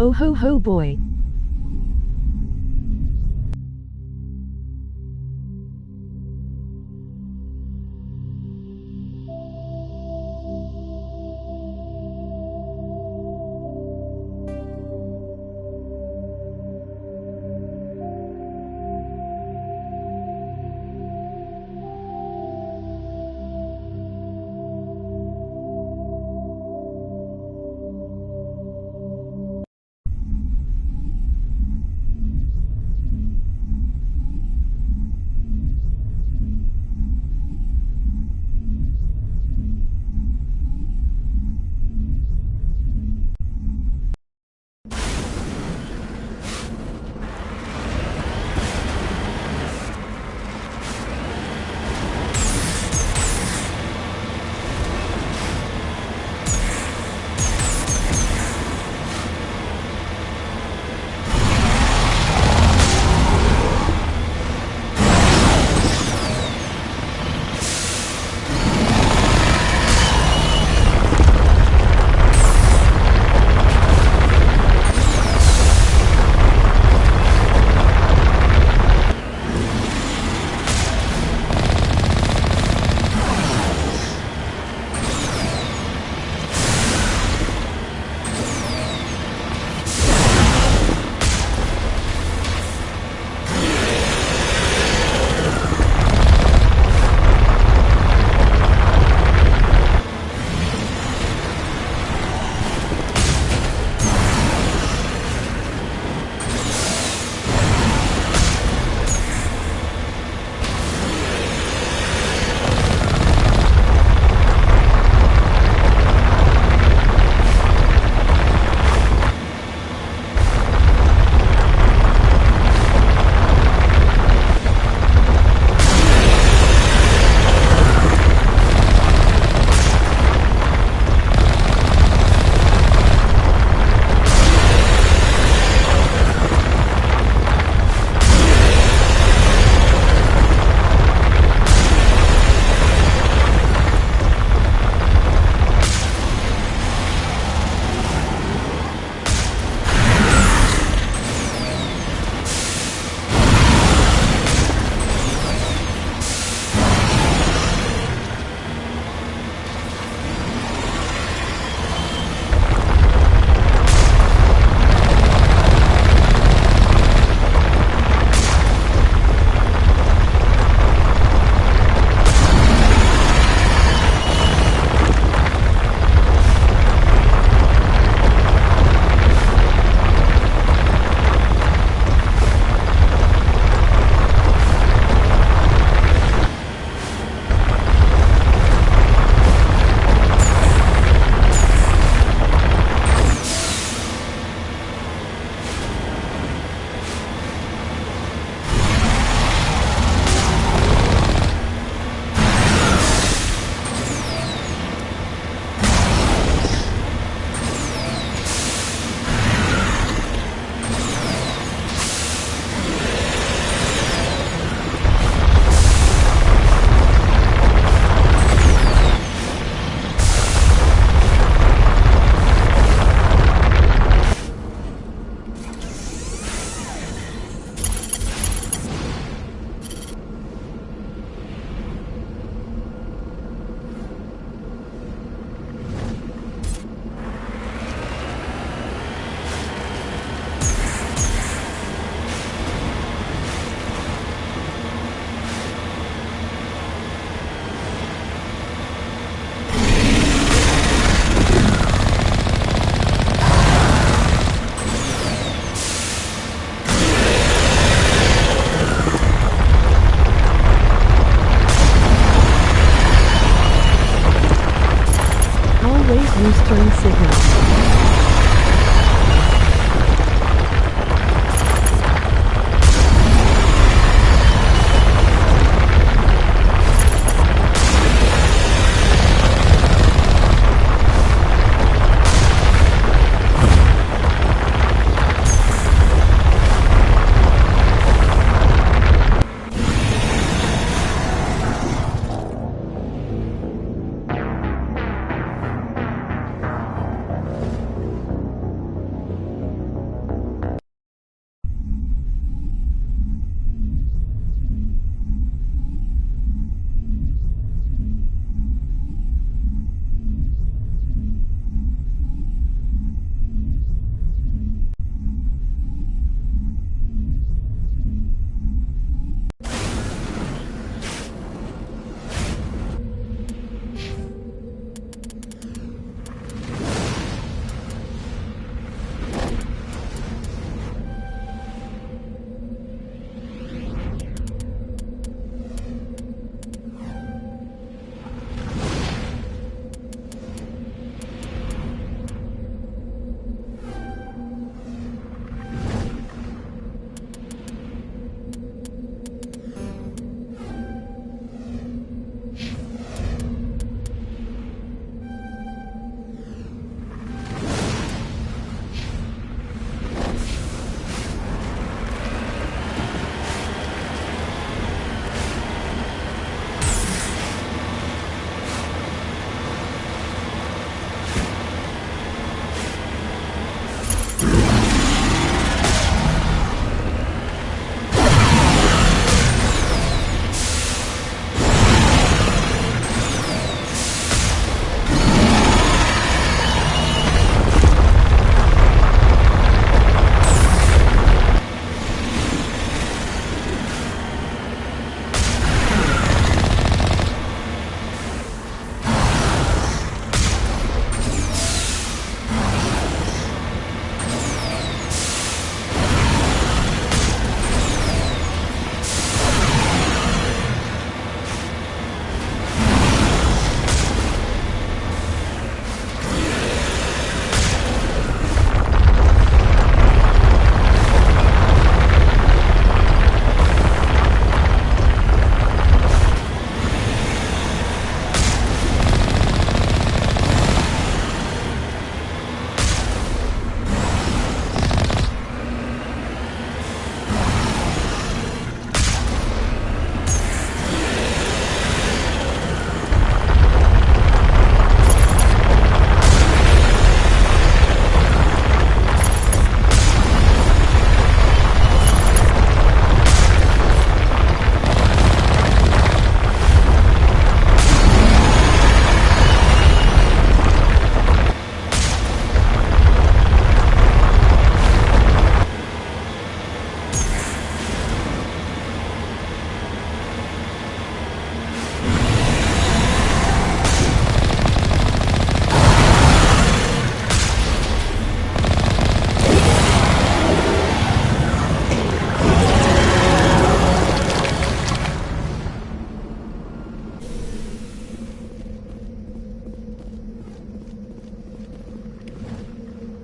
Oh ho ho boy.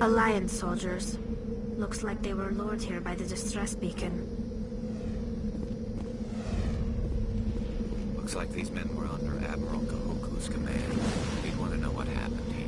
Alliance soldiers. Looks like they were lured here by the distress beacon. Looks like these men were under Admiral Kahuku's command. He'd want to know what happened here.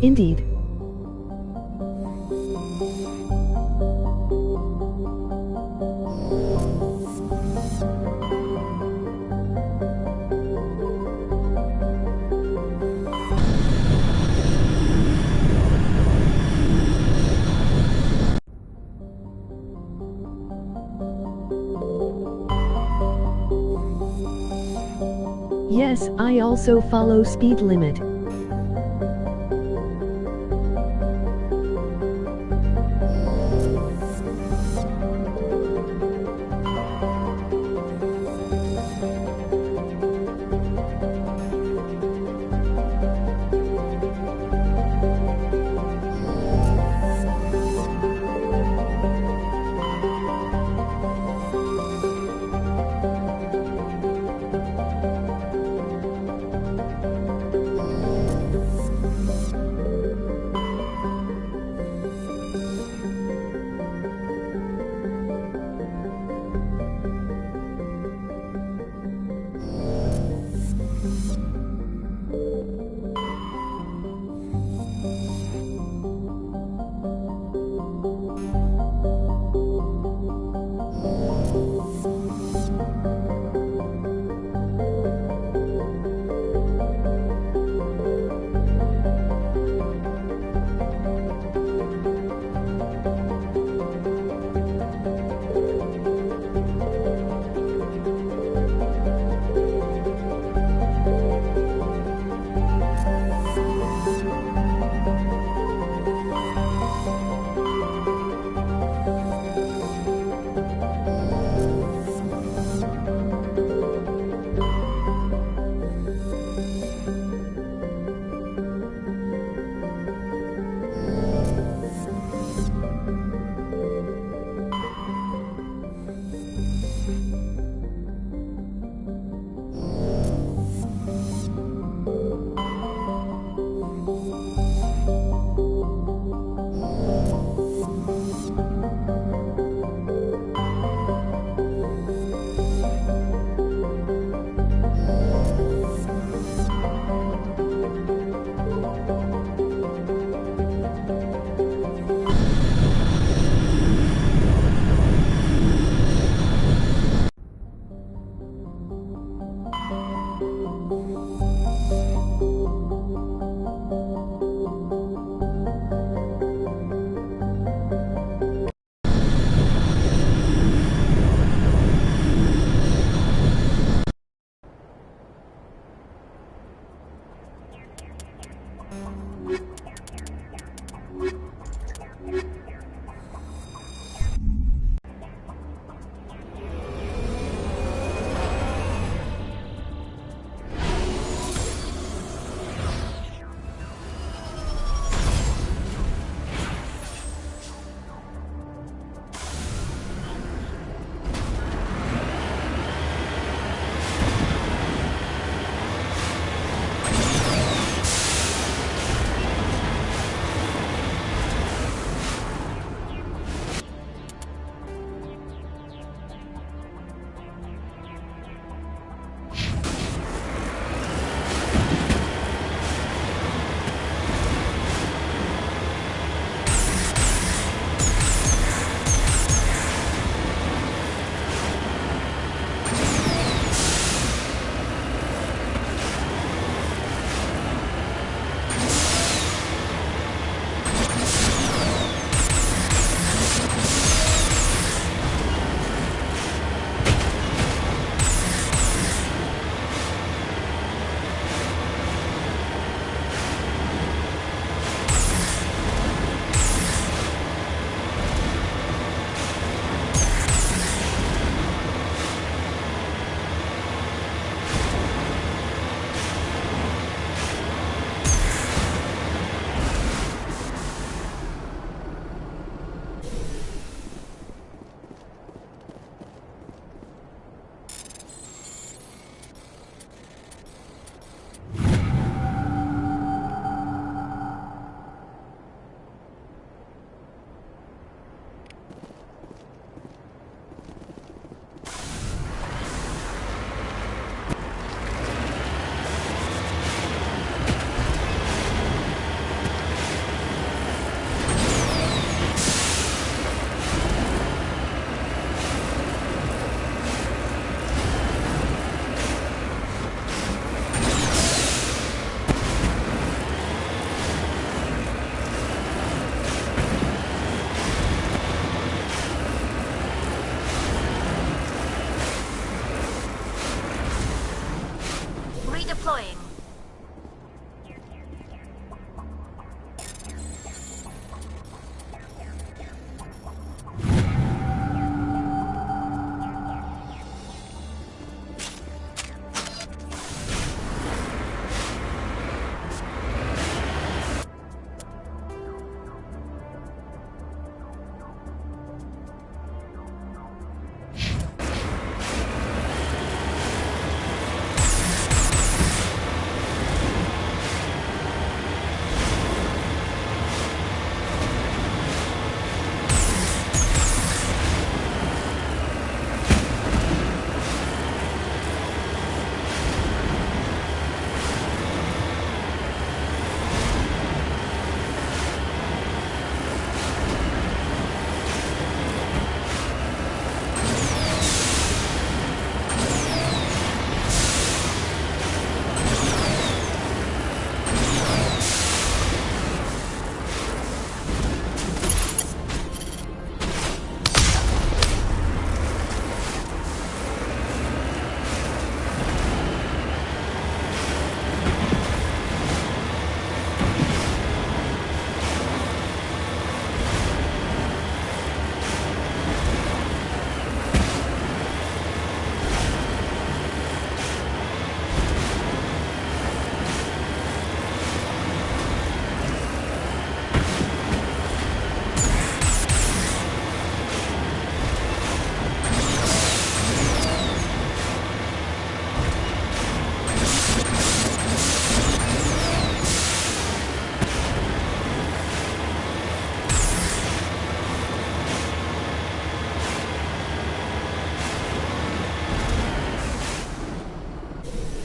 Indeed. Yes, I also follow speed limit.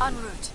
En route.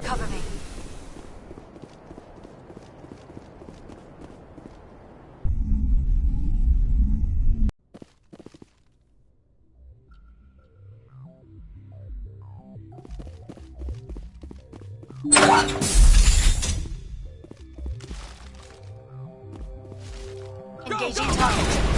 Cover me. Engaging target.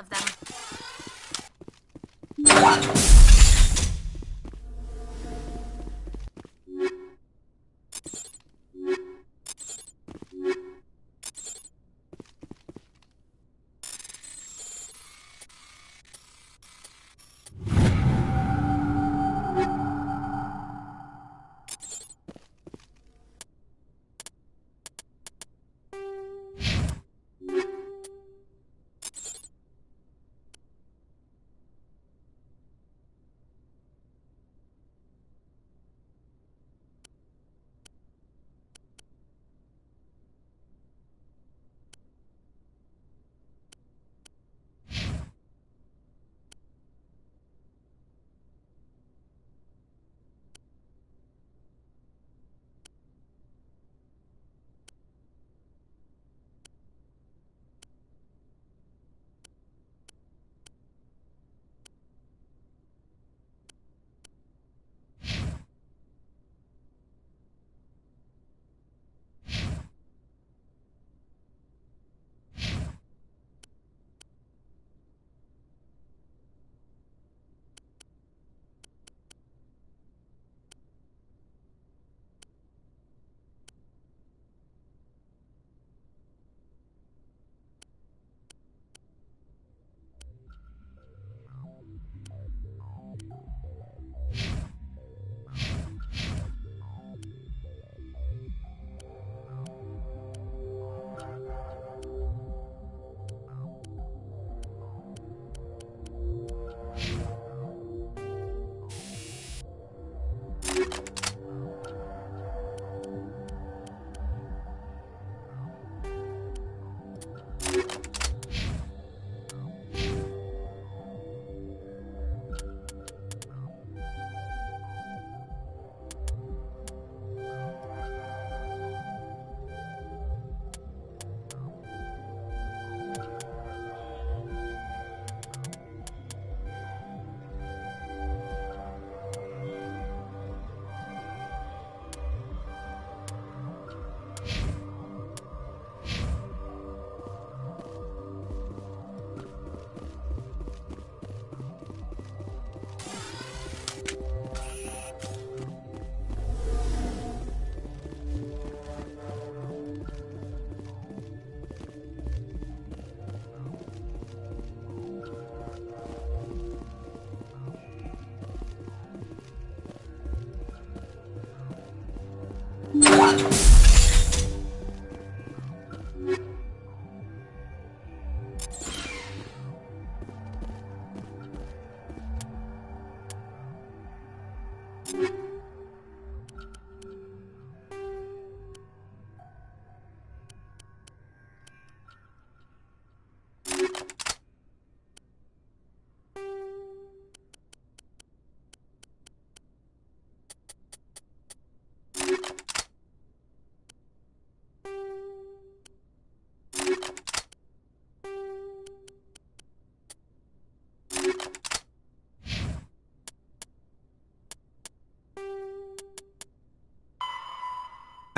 of them.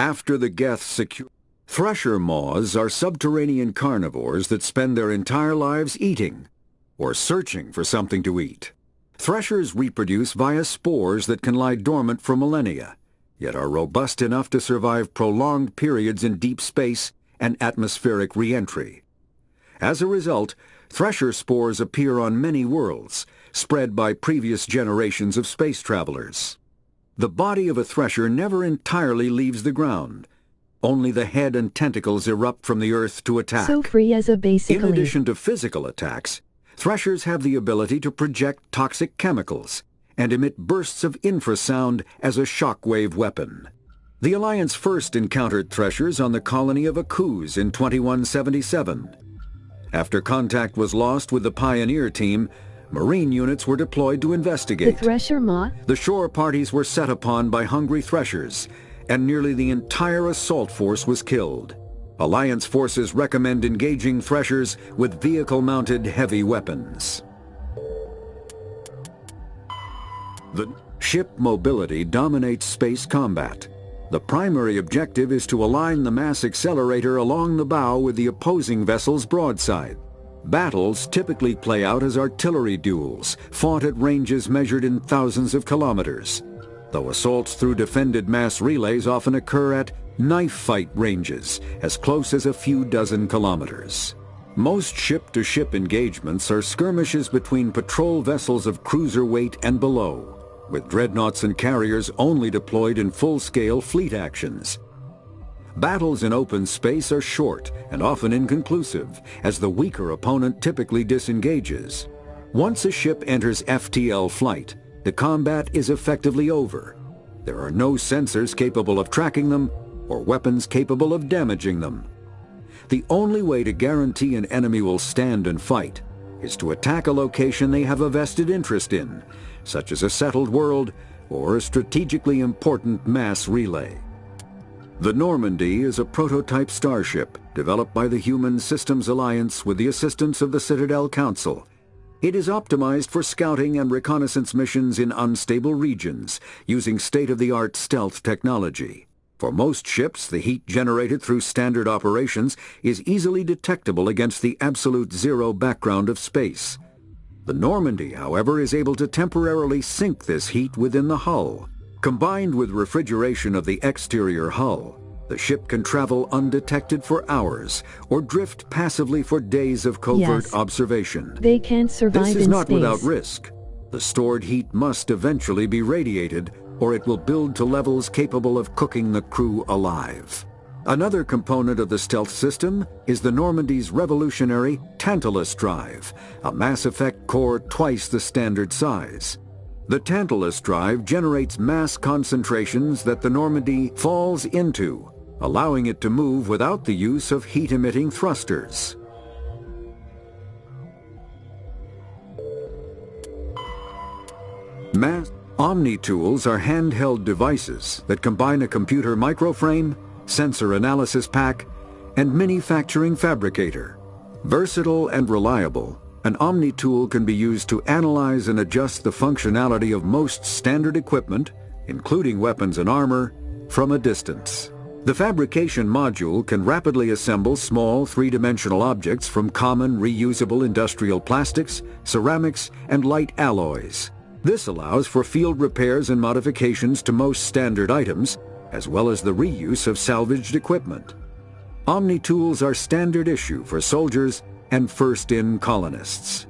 After the Geth secure, thresher maws are subterranean carnivores that spend their entire lives eating or searching for something to eat. Threshers reproduce via spores that can lie dormant for millennia, yet are robust enough to survive prolonged periods in deep space and atmospheric re-entry. As a result, thresher spores appear on many worlds, spread by previous generations of space travelers. The body of a thresher never entirely leaves the ground. Only the head and tentacles erupt from the earth to attack. So free-as basically. In addition to physical attacks, threshers have the ability to project toxic chemicals and emit bursts of infrasound as a shockwave weapon. The Alliance first encountered threshers on the colony of Akuz in 2177. After contact was lost with the Pioneer team, Marine units were deployed to investigate. The thresher maw? The shore parties were set upon by hungry threshers, and nearly the entire assault force was killed. Alliance forces recommend engaging threshers with vehicle-mounted heavy weapons. The ship mobility dominates space combat. The primary objective is to align the mass accelerator along the bow with the opposing vessel's broadside. Battles typically play out as artillery duels, fought at ranges measured in thousands of kilometers, though assaults through defended mass relays often occur at knife fight ranges, as close as a few dozen kilometers. Most ship-to-ship engagements are skirmishes between patrol vessels of cruiser weight and below, with dreadnoughts and carriers only deployed in full-scale fleet actions. Battles in open space are short and often inconclusive, as the weaker opponent typically disengages. Once a ship enters FTL flight, the combat is effectively over. There are no sensors capable of tracking them or weapons capable of damaging them. The only way to guarantee an enemy will stand and fight is to attack a location they have a vested interest in, such as a settled world or a strategically important mass relay. The Normandy is a prototype starship developed by the Human Systems Alliance with the assistance of the Citadel Council. It is optimized for scouting and reconnaissance missions in unstable regions using state-of-the-art stealth technology. For most ships, the heat generated through standard operations is easily detectable against the absolute zero background of space. The Normandy, however, is able to temporarily sink this heat within the hull. Combined with refrigeration of the exterior hull, the ship can travel undetected for hours or drift passively for days of covert observation. They can't survive in space. This is not without risk. The stored heat must eventually be radiated, or it will build to levels capable of cooking the crew alive. Another component of the stealth system is the Normandy's revolutionary Tantalus drive, a Mass Effect core twice the standard size. The Tantalus drive generates mass concentrations that the Normandy falls into, allowing it to move without the use of heat-emitting thrusters. Omni tools are handheld devices that combine a computer microframe, sensor analysis pack, and manufacturing fabricator. Versatile and reliable, an Omni tool can be used to analyze and adjust the functionality of most standard equipment, including weapons and armor, from a distance. The fabrication module can rapidly assemble small three-dimensional objects from common reusable industrial plastics, ceramics, and light alloys. This allows for field repairs and modifications to most standard items, as well as the reuse of salvaged equipment. Omni tools are standard issue for soldiers and first-in colonists.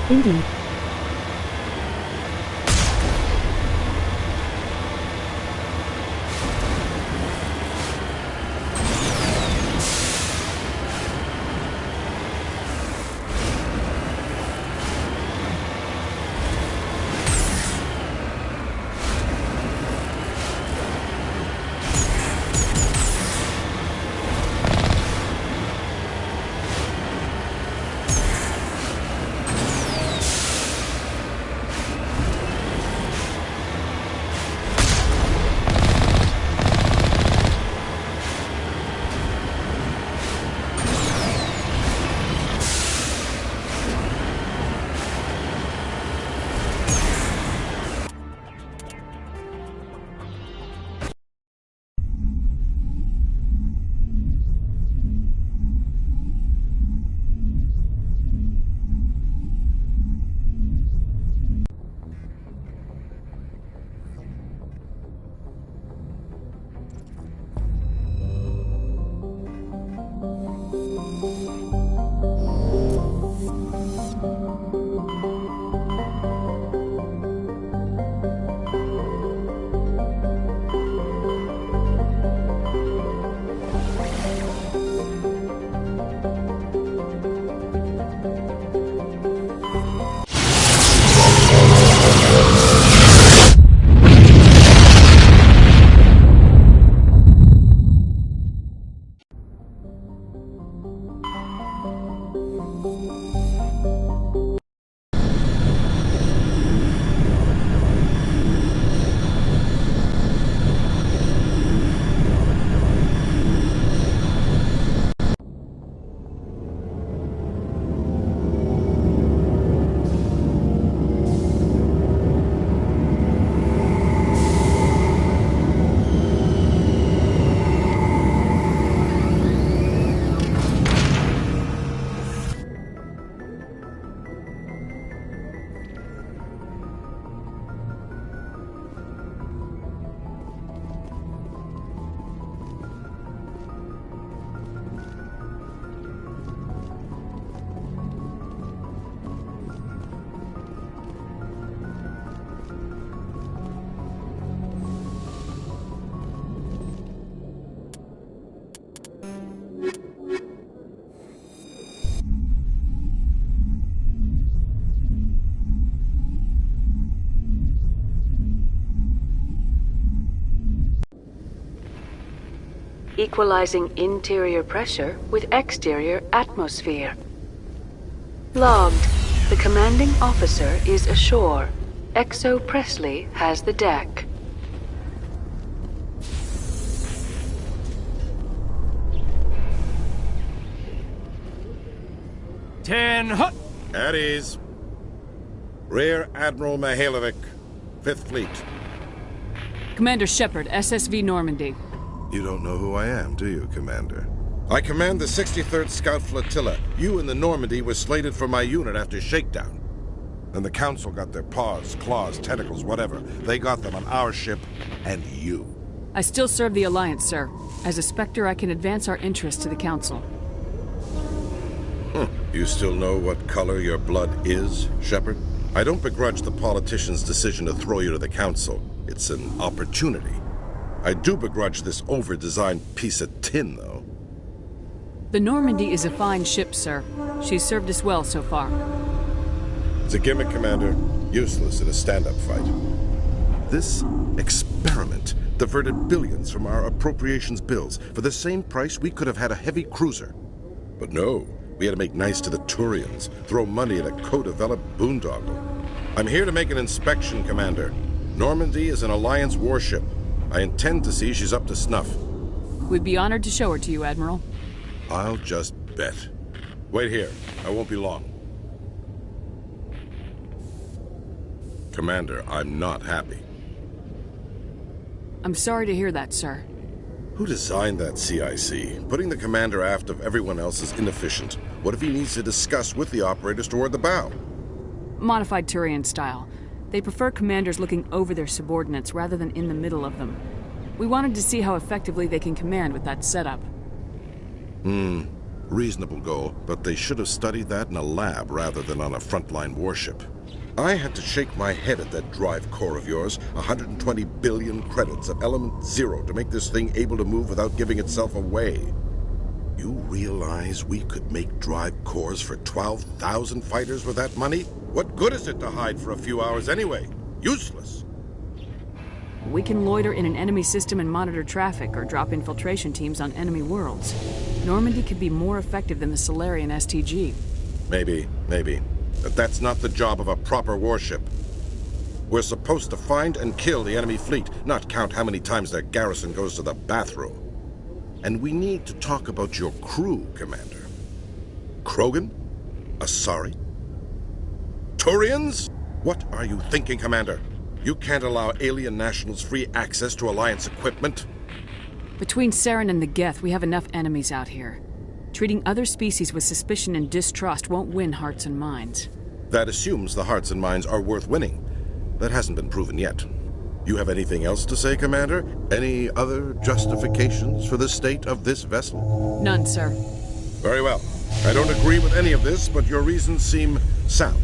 Indeed. Equalizing interior pressure with exterior atmosphere. Logged. The commanding officer is ashore. XO Presley has the deck. At ease. Rear Admiral Mihailovic, 5th Fleet. Commander Shepard, SSV Normandy. You don't know who I am, do you, Commander? I command the 63rd Scout Flotilla. You and the Normandy were slated for my unit after shakedown. And the Council got their paws, claws, tentacles, whatever. They got them on our ship, and you. I still serve the Alliance, sir. As a Spectre, I can advance our interests to the Council. You still know what color your blood is, Shepard? I don't begrudge the politician's decision to throw you to the Council. It's an opportunity. I do begrudge this over-designed piece of tin, though. The Normandy is a fine ship, sir. She's served us well so far. It's a gimmick, Commander. Useless in a stand-up fight. This experiment diverted billions from our appropriations bills. For the same price, we could have had a heavy cruiser. But no, we had to make nice to the Turians, throw money at a co-developed boondoggle. I'm here to make an inspection, Commander. Normandy is an Alliance warship. I intend to see she's up to snuff. We'd be honored to show her to you, Admiral. I'll just bet. Wait here. I won't be long. Commander, I'm not happy. I'm sorry to hear that, sir. Who designed that CIC? Putting the commander aft of everyone else is inefficient. What if he needs to discuss with the operators toward the bow? Modified Turian style. They prefer commanders looking over their subordinates rather than in the middle of them. We wanted to see how effectively they can command with that setup. Reasonable goal, but they should have studied that in a lab rather than on a frontline warship. I had to shake my head at that drive core of yours. 120 billion credits of element 0 to make this thing able to move without giving itself away. You realize we could make drive cores for 12,000 fighters with that money? What good is it to hide for a few hours anyway? Useless. We can loiter in an enemy system and monitor traffic, or drop infiltration teams on enemy worlds. Normandy could be more effective than the Solarian STG. Maybe. But that's not the job of a proper warship. We're supposed to find and kill the enemy fleet, not count how many times their garrison goes to the bathroom. And we need to talk about your crew, Commander. Krogan? Asari? Turians? What are you thinking, Commander? You can't allow alien nationals free access to Alliance equipment? Between Saren and the Geth, we have enough enemies out here. Treating other species with suspicion and distrust won't win hearts and minds. That assumes the hearts and minds are worth winning. That hasn't been proven yet. You have anything else to say, Commander? Any other justifications for the state of this vessel? None, sir. Very well. I don't agree with any of this, but your reasons seem sound.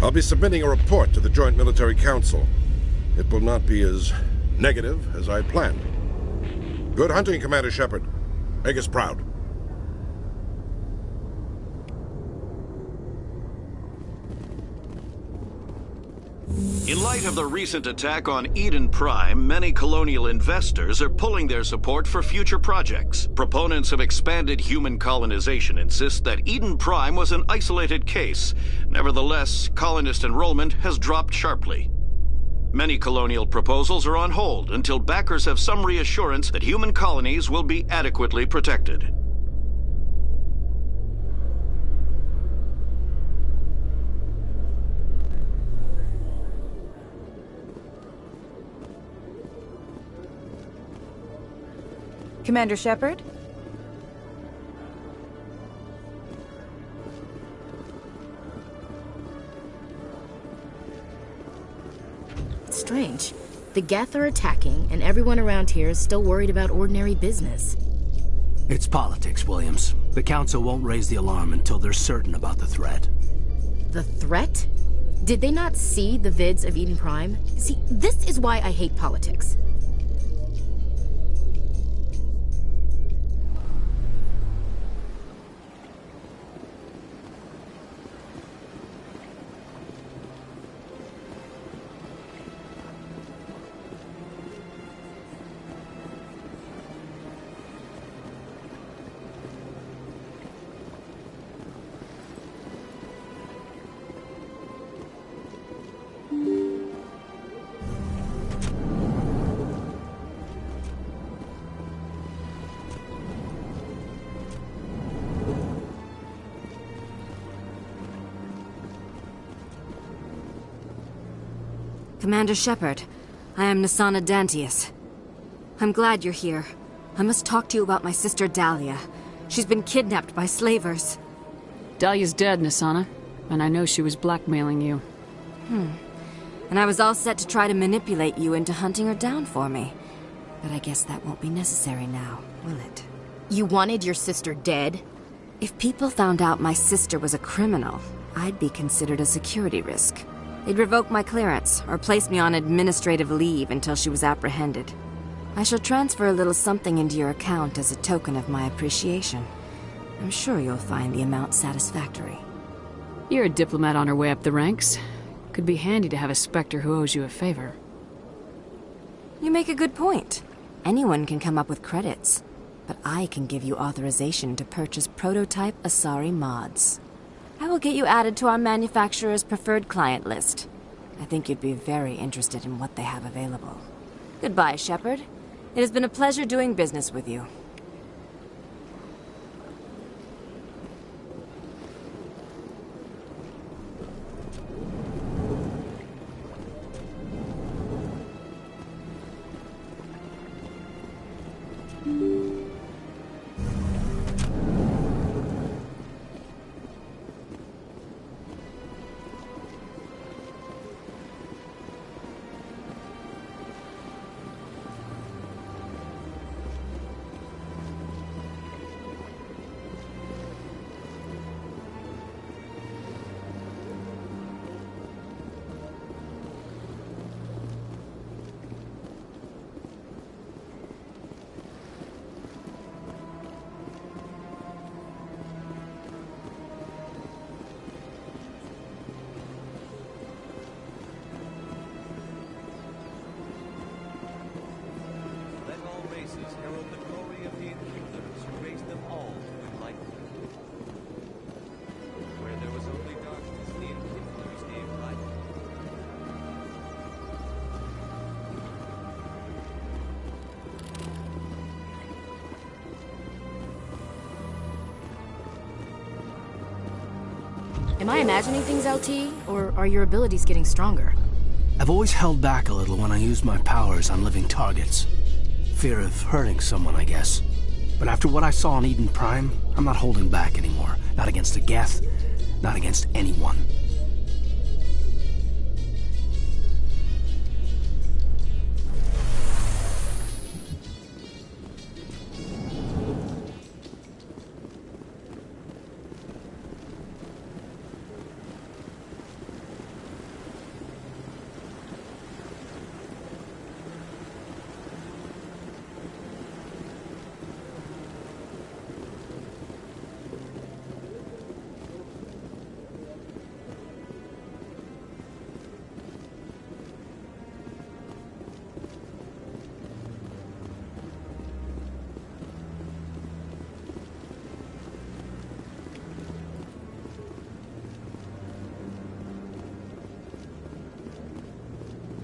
I'll be submitting a report to the Joint Military Council. It will not be as negative as I planned. Good hunting, Commander Shepard. Make us proud. In light of the recent attack on Eden Prime, many colonial investors are pulling their support for future projects. Proponents of expanded human colonization insist that Eden Prime was an isolated case. Nevertheless, colonist enrollment has dropped sharply. Many colonial proposals are on hold until backers have some reassurance that human colonies will be adequately protected. Commander Shepard? It's strange. The Geth are attacking, and everyone around here is still worried about ordinary business. It's politics, Williams. The Council won't raise the alarm until they're certain about the threat. The threat? Did they not see the vids of Eden Prime? See, this is why I hate politics. Commander Shepard, I am Nasana Dantius. I'm glad you're here. I must talk to you about my sister Dahlia. She's been kidnapped by slavers. Dahlia's dead, Nasana, and I know she was blackmailing you. And I was all set to try to manipulate you into hunting her down for me. But I guess that won't be necessary now, will it? You wanted your sister dead? If people found out my sister was a criminal, I'd be considered a security risk. They'd revoke my clearance, or place me on administrative leave until she was apprehended. I shall transfer a little something into your account as a token of my appreciation. I'm sure you'll find the amount satisfactory. You're a diplomat on her way up the ranks. Could be handy to have a Spectre who owes you a favor. You make a good point. Anyone can come up with credits, but I can give you authorization to purchase prototype Asari mods. I will get you added to our manufacturer's preferred client list. I think you'd be very interested in what they have available. Goodbye, Shepard. It has been a pleasure doing business with you. Am I imagining things, LT? Or are your abilities getting stronger? I've always held back a little when I use my powers on living targets. Fear of hurting someone, I guess. But after what I saw on Eden Prime, I'm not holding back anymore. Not against a Geth, not against anyone.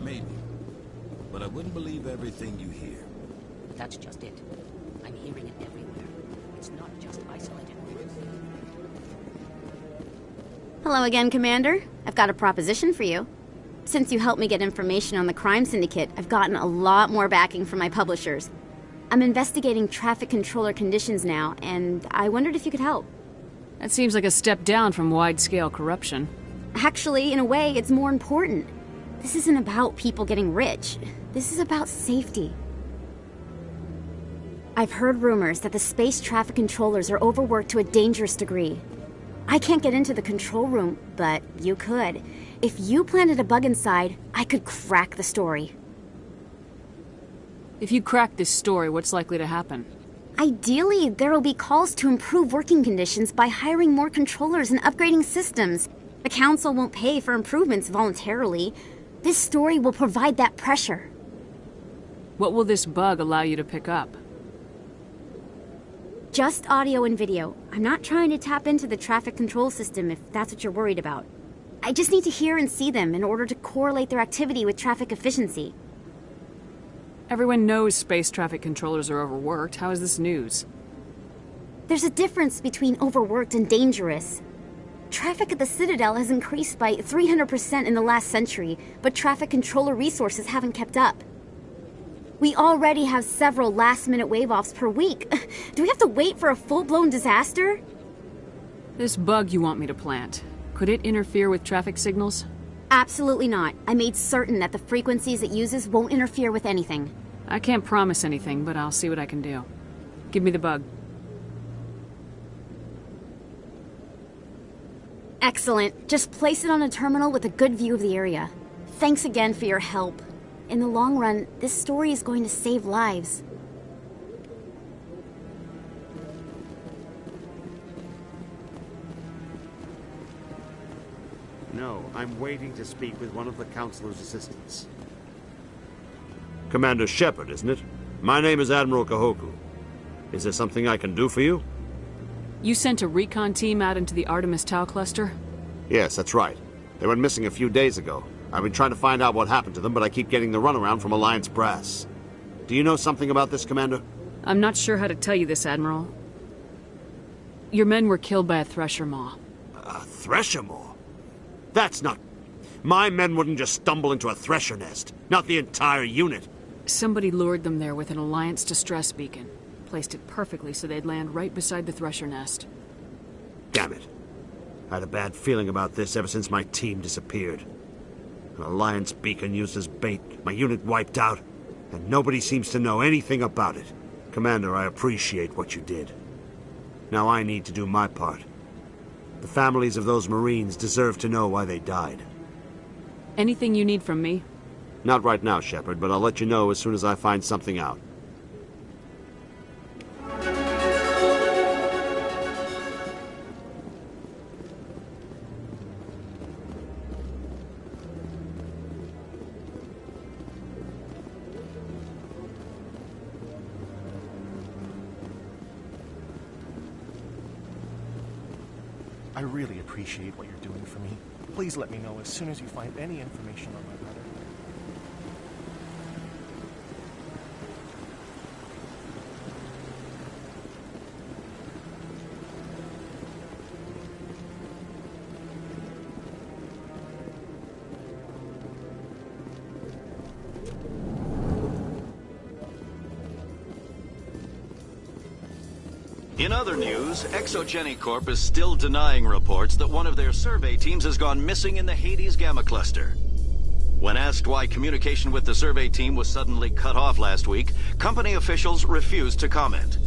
Maybe. But I wouldn't believe everything you hear. That's just it. I'm hearing it everywhere. It's not just isolated. Hello again, Commander. I've got a proposition for you. Since you helped me get information on the crime syndicate, I've gotten a lot more backing from my publishers. I'm investigating traffic controller conditions now, and I wondered if you could help. That seems like a step down from wide-scale corruption. Actually, in a way, it's more important. This isn't about people getting rich. This is about safety. I've heard rumors that the space traffic controllers are overworked to a dangerous degree. I can't get into the control room, but you could. If you planted a bug inside, I could crack the story. If you crack this story, what's likely to happen? Ideally, there will be calls to improve working conditions by hiring more controllers and upgrading systems. The Council won't pay for improvements voluntarily. This story will provide that pressure. What will this bug allow you to pick up? Just audio and video. I'm not trying to tap into the traffic control system if that's what you're worried about. I just need to hear and see them in order to correlate their activity with traffic efficiency. Everyone knows space traffic controllers are overworked. How is this news? There's a difference between overworked and dangerous. Traffic at the Citadel has increased by 300% in the last century, but traffic controller resources haven't kept up. We already have several last-minute wave-offs per week. Do we have to wait for a full-blown disaster? This bug you want me to plant, could it interfere with traffic signals? Absolutely not. I made certain that the frequencies it uses won't interfere with anything. I can't promise anything, but I'll see what I can do. Give me the bug. Excellent. Just place it on a terminal with a good view of the area. Thanks again for your help. In the long run, this story is going to save lives. No, I'm waiting to speak with one of the Councilor's assistants. Commander Shepard, isn't it? My name is Admiral Kahoku. Is there something I can do for you? You sent a recon team out into the Artemis Tau cluster? Yes, that's right. They went missing a few days ago. I've been trying to find out what happened to them, but I keep getting the runaround from Alliance brass. Do you know something about this, Commander? I'm not sure how to tell you this, Admiral. Your men were killed by a THRESHER MAW. A THRESHER MAW? That's not... My men wouldn't just stumble into a THRESHER nest. Not the entire unit. Somebody lured them there with an Alliance distress beacon. Placed it perfectly so they'd land right beside the THRESHER nest. Damn it. I had a bad feeling about this ever since my team disappeared. An Alliance beacon used as bait, my unit wiped out, and nobody seems to know anything about it. Commander, I appreciate what you did. Now I need to do my part. The families of those Marines deserve to know why they died. Anything you need from me? Not right now, Shepard, but I'll let you know as soon as I find something out. I really appreciate what you're doing for me. Please let me know as soon as you find any information on my brother. In other news, Exogeny Corp is still denying reports that one of their survey teams has gone missing in the Hades Gamma Cluster. When asked why communication with the survey team was suddenly cut off last week, company officials refused to comment.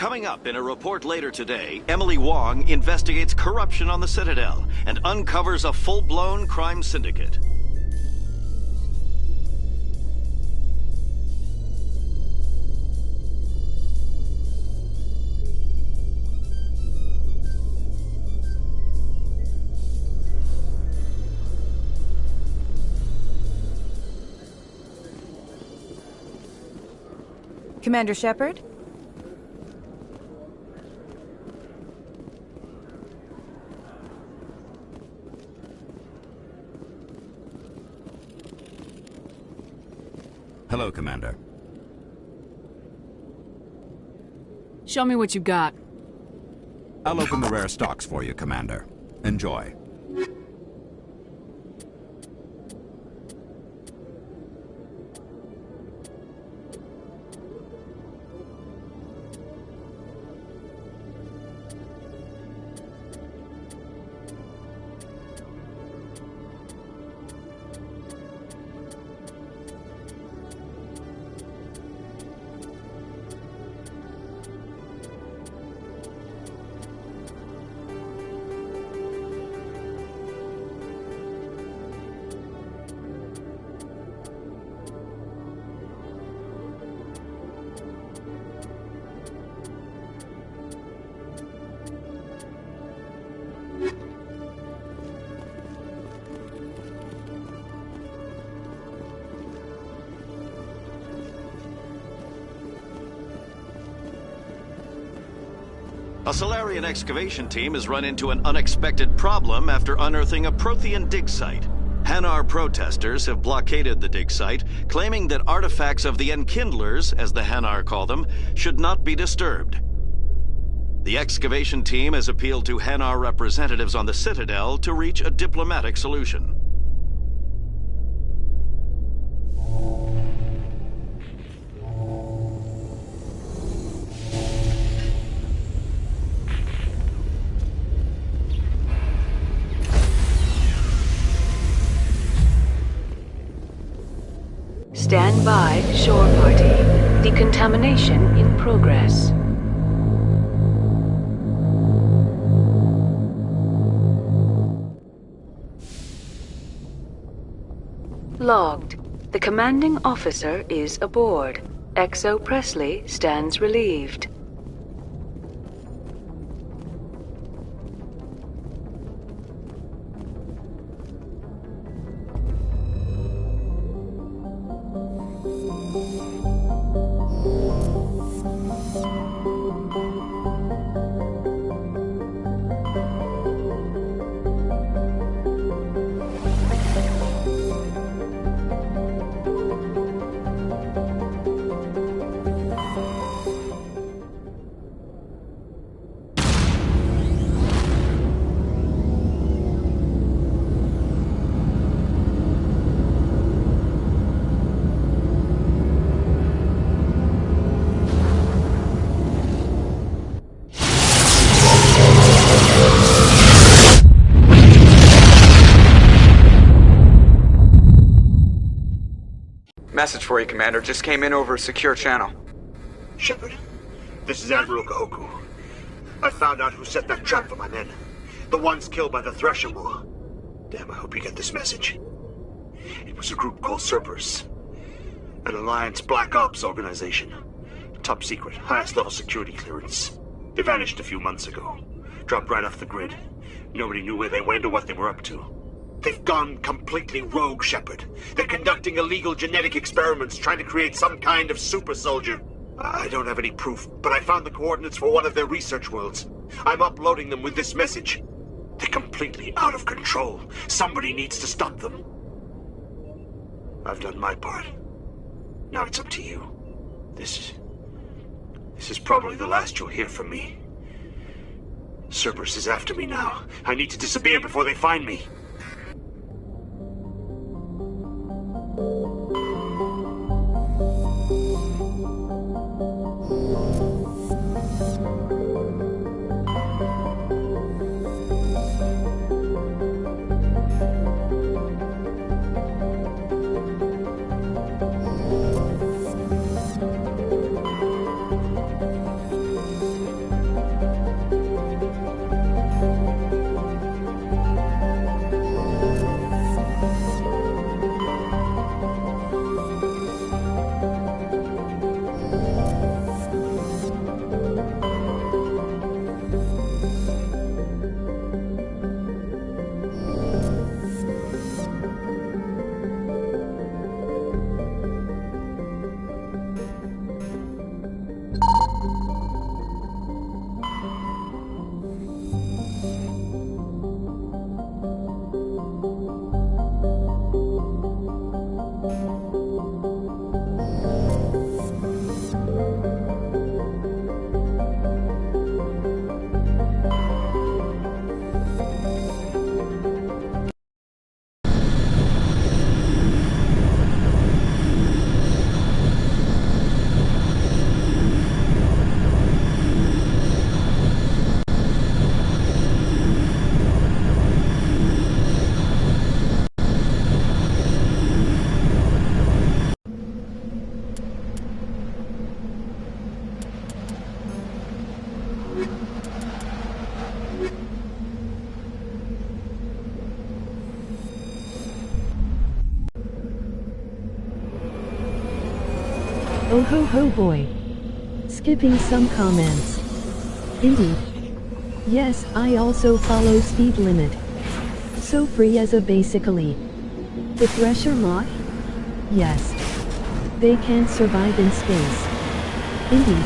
Coming up in a report later today, Emily Wong investigates corruption on the Citadel and uncovers a full-blown crime syndicate. Commander Shepard? Hello, Commander. Show me what you got. I'll open the rare stocks for you, Commander. Enjoy. A Solarian excavation team has run into an unexpected problem after unearthing a Prothean dig site. Hanar protesters have blockaded the dig site, claiming that artifacts of the Enkindlers, as the Hanar call them, should not be disturbed. The excavation team has appealed to Hanar representatives on the Citadel to reach a diplomatic solution. Stand by, shore party. Decontamination in progress. Logged. The commanding officer is aboard. XO Presley stands relieved. Message for you, Commander. Just came in over a secure channel. Shepard, this is Admiral Kahoku. I found out who set that trap for my men. The ones killed by the Thresher MAW. Damn, I hope you get this message. It was a group called Cerberus. An Alliance Black Ops organization. Top secret, highest level security clearance. They vanished a few months ago. Dropped right off the grid. Nobody knew where they went or what they were up to. They've gone completely rogue, Shepard. They're conducting illegal genetic experiments, trying to create some kind of super soldier. I don't have any proof, but I found the coordinates for one of their research worlds. I'm uploading them with this message. They're completely out of control. Somebody needs to stop them. I've done my part. Now it's up to you. This is probably the last you'll hear from me. Cerberus is after me now. I need to disappear before they find me. Oh ho ho boy. Skipping some comments. Indeed. Yes, I also follow speed limit. So free as a basically. The Thresher MAW? Yes. They can't survive in space. Indeed.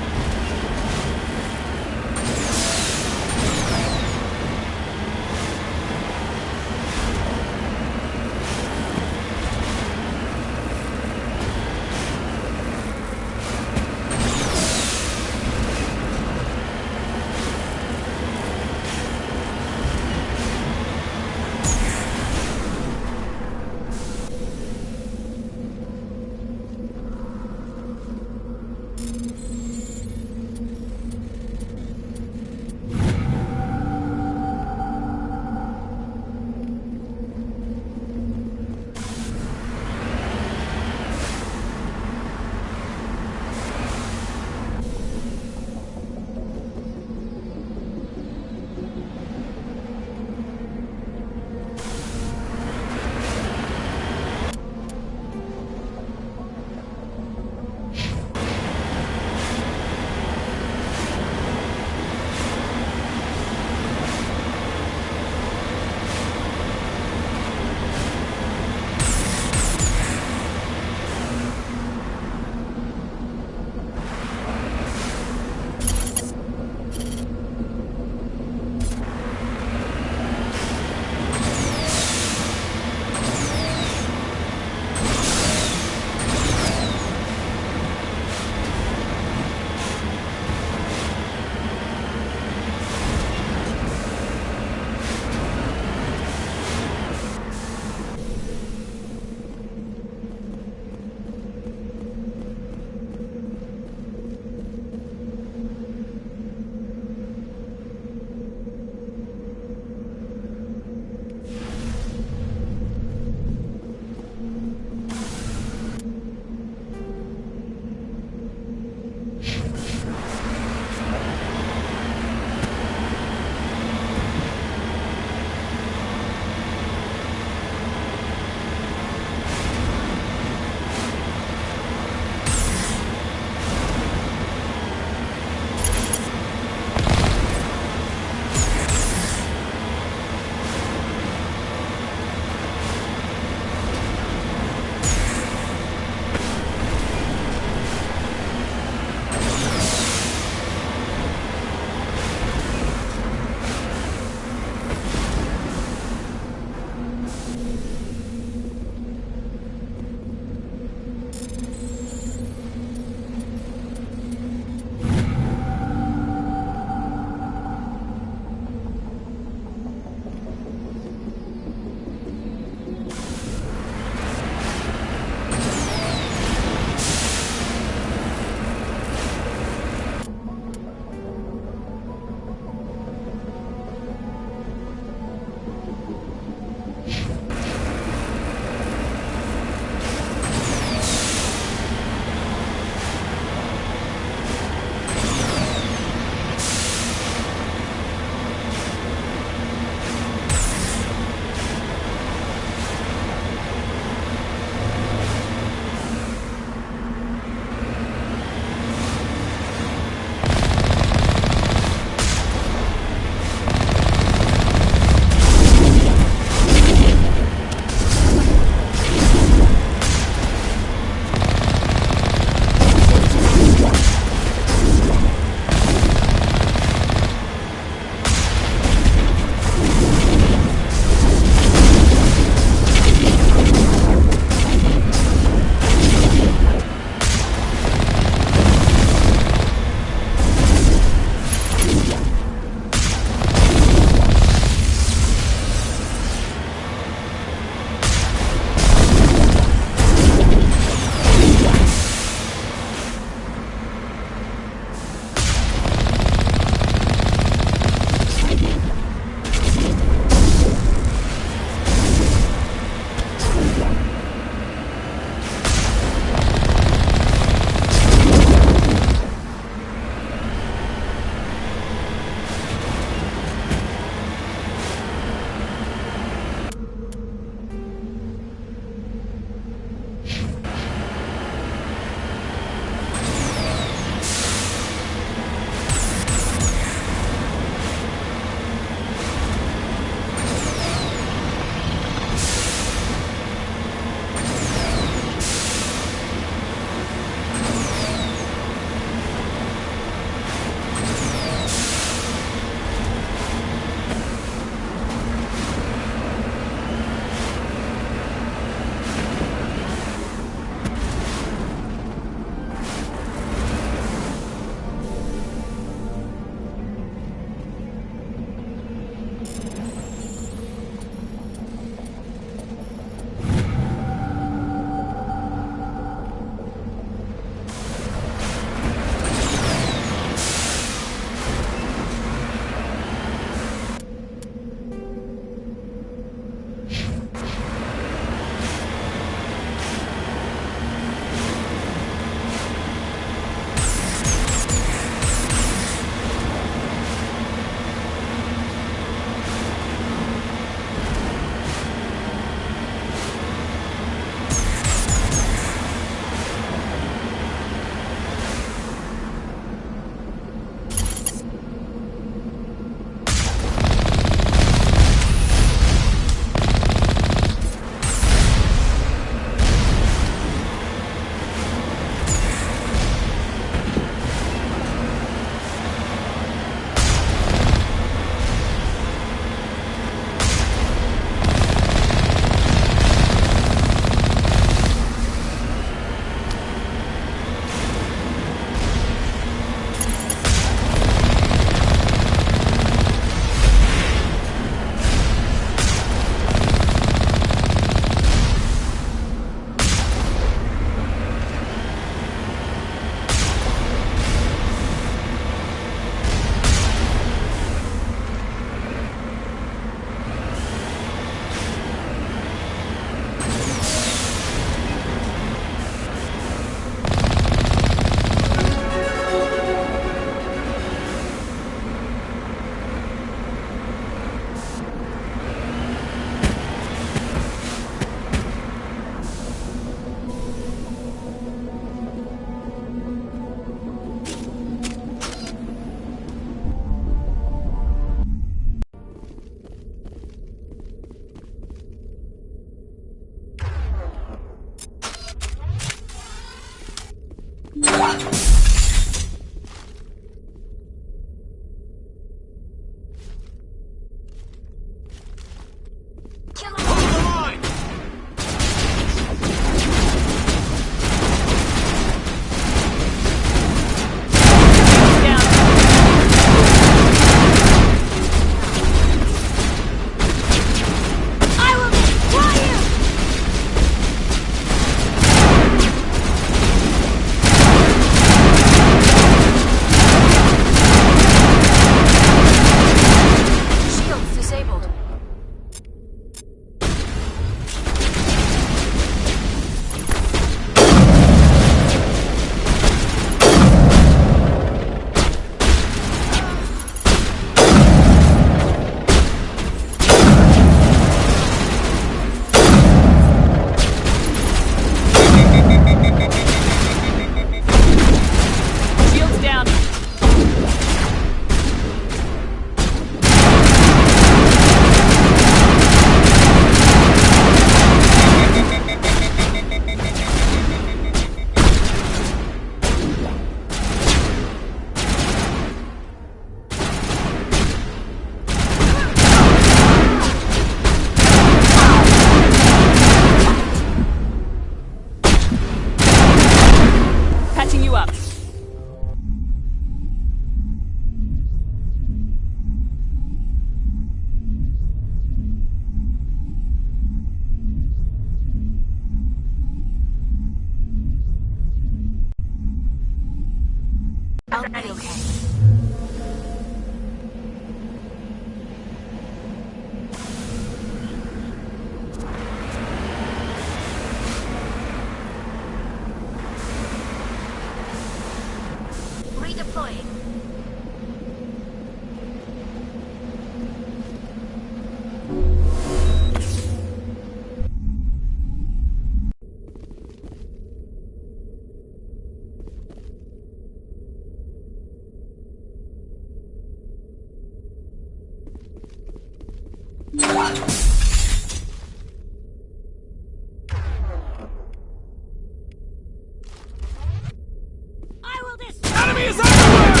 Enemy is everywhere!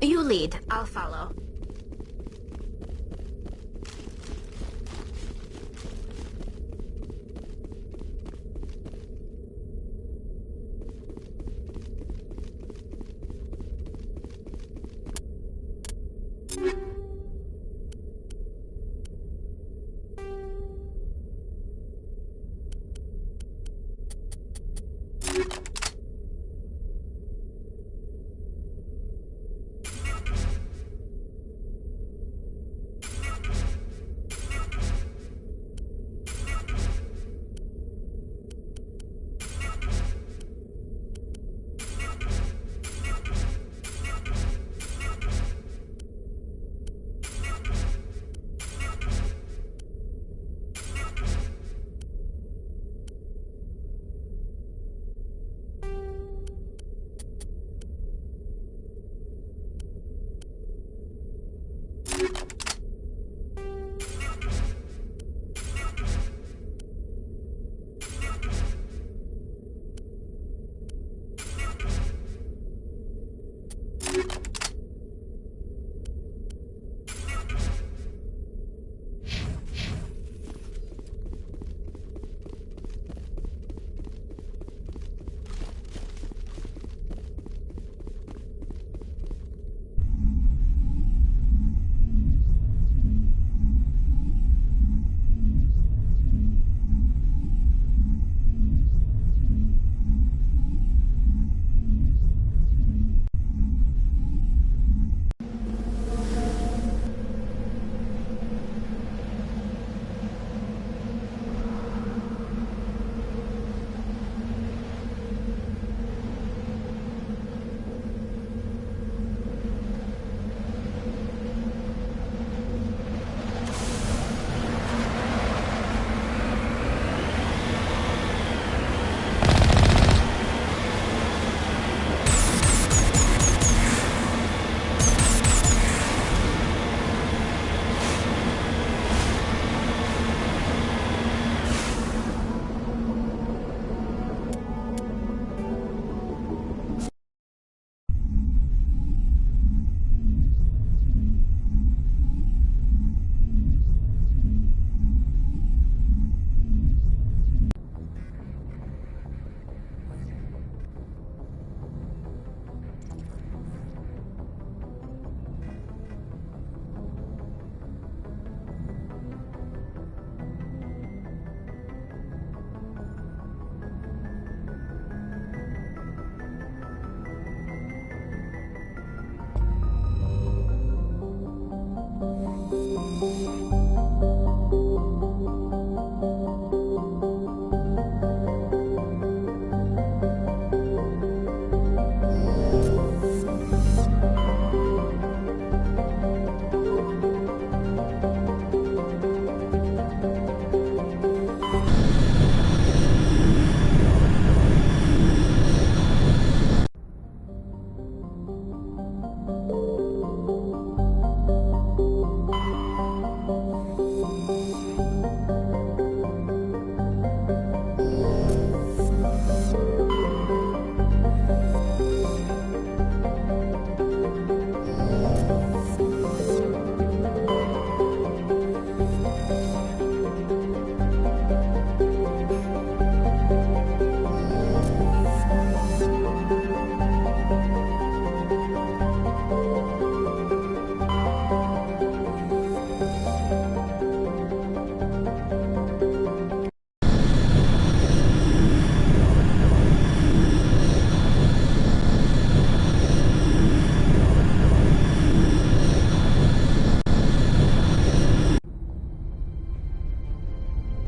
You lead. I'll follow.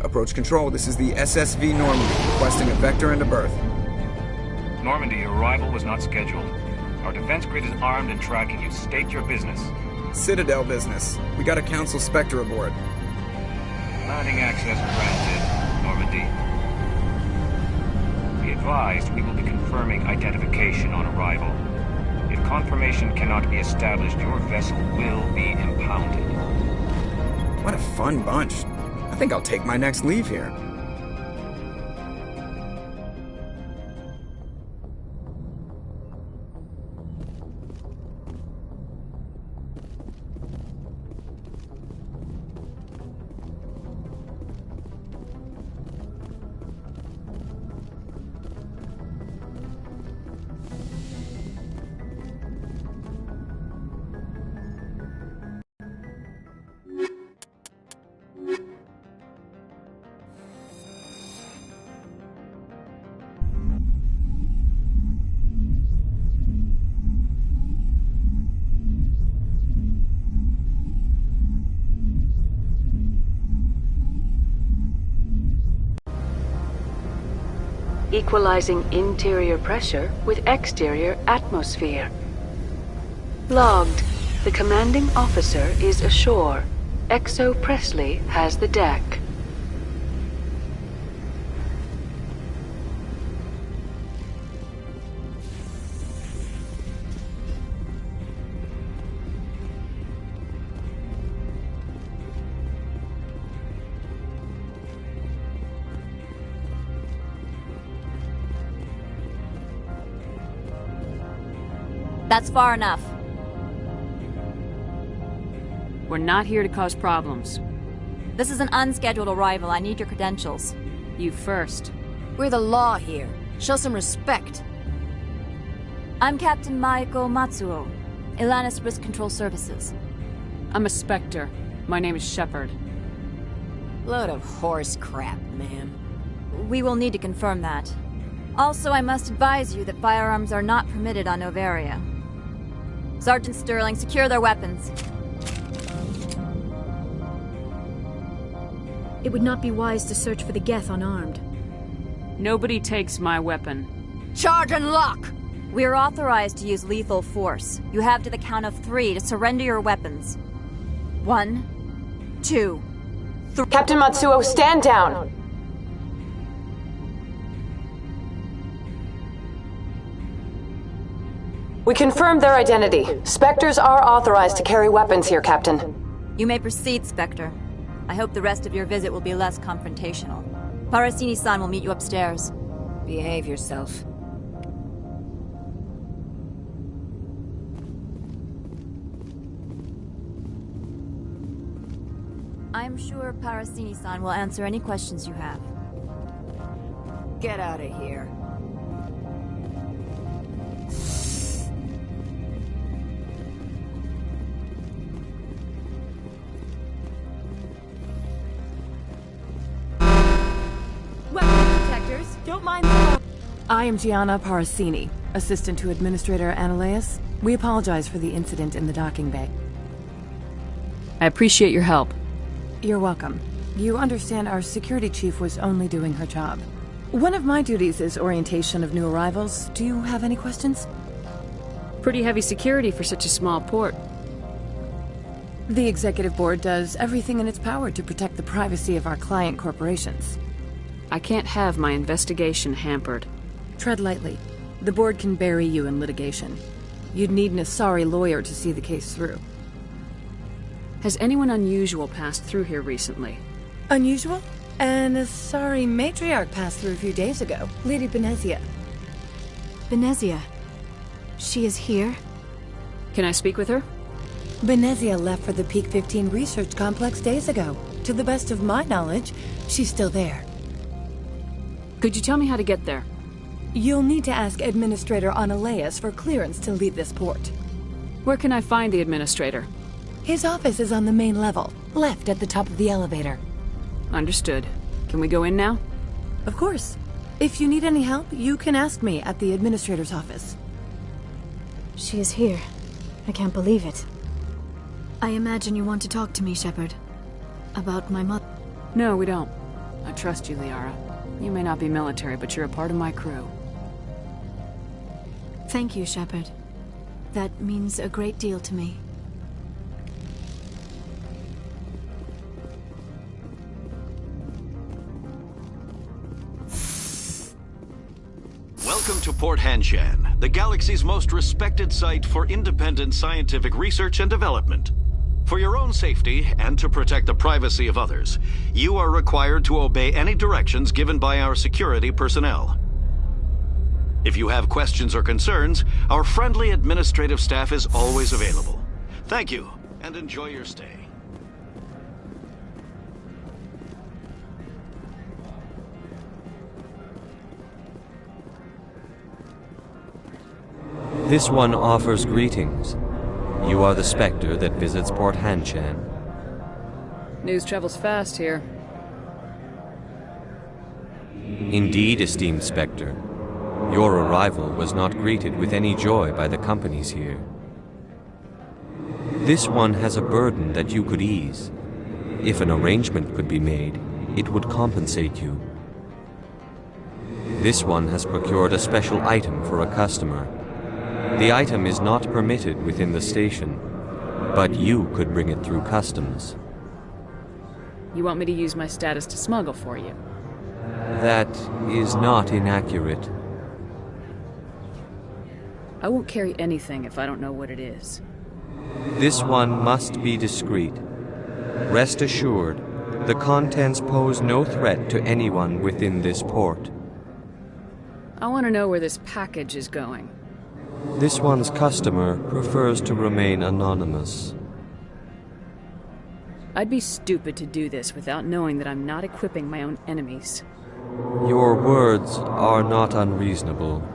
Approach control, this is the SSV Normandy, requesting a vector and a berth. Normandy, your arrival was not scheduled. Our defense grid is armed and tracking you. State your business. Citadel business. We got a Council Spectre aboard. Landing access granted, Normandy. Be advised, we will be confirming identification on arrival. If confirmation cannot be established, your vessel will be impounded. What a fun bunch. I think I'll take my next leave here. Equalizing interior pressure with exterior atmosphere. Logged. The commanding officer is ashore. XO Presley has the deck. That's far enough. We're not here to cause problems. This is an unscheduled arrival. I need your credentials. You first. We're the law here. Show some respect. I'm Captain Maiko Matsuo, Ilanis Risk Control Services. I'm a Spectre. My name is Shepard. Load of horse crap, ma'am. We will need to confirm that. Also, I must advise you that firearms are not permitted on Novaria. Sergeant Sterling, secure their weapons. It would not be wise to search for the Geth unarmed. Nobody takes my weapon. Charge and lock! We are authorized to use lethal force. You have to the count of 3 to surrender your weapons. 1, 2, 3. Captain Matsuo, stand down! We confirmed their identity. Spectres are authorized to carry weapons here, Captain. You may proceed, Spectre. I hope the rest of your visit will be less confrontational. Parasini-san will meet you upstairs. Behave yourself. I'm sure Parasini-san will answer any questions you have. Get out of here. Don't mind them. I am Gianna Parasini, assistant to Administrator Ananias. We apologize for the incident in the docking bay. I appreciate your help. You're welcome. You understand our security chief was only doing her job. One of my duties is orientation of new arrivals. Do you have any questions? Pretty heavy security for such a small port. The executive board does everything in its power to protect the privacy of our client corporations. I can't have my investigation hampered. Tread lightly. The board can bury you in litigation. You'd need an Asari lawyer to see the case through. Has anyone unusual passed through here recently? Unusual? An Asari matriarch passed through a few days ago. Lady Benezia. Benezia? She is here? Can I speak with her? Benezia left for the Peak 15 research complex days ago. To the best of my knowledge, she's still there. Could you tell me how to get there? You'll need to ask Administrator Analeas for clearance to leave this port. Where can I find the Administrator? His office is on the main level, left at the top of the elevator. Understood. Can we go in now? Of course. If you need any help, you can ask me at the Administrator's office. She is here. I can't believe it. I imagine you want to talk to me, Shepard. About my mother. No, we don't. I trust you, Liara. You may not be military, but you're a part of my crew. Thank you, Shepard. That means a great deal to me. Welcome to Port Hanshan, the galaxy's most respected site for independent scientific research and development. For your own safety and to protect the privacy of others, you are required to obey any directions given by our security personnel. If you have questions or concerns, our friendly administrative staff is always available. Thank you, and enjoy your stay. This one offers greetings. You are the Spectre that visits Port Hanshan. News travels fast here. Indeed, esteemed Spectre. Your arrival was not greeted with any joy by the companies here. This one has a burden that you could ease. If an arrangement could be made, it would compensate you. This one has procured a special item for a customer. The item is not permitted within the station, but you could bring it through customs. You want me to use my status to smuggle for you? That is not inaccurate. I won't carry anything if I don't know what it is. This one must be discreet. Rest assured, the contents pose no threat to anyone within this port. I want to know where this package is going. This one's customer prefers to remain anonymous. I'd be stupid to do this without knowing that I'm not equipping my own enemies. Your words are not unreasonable.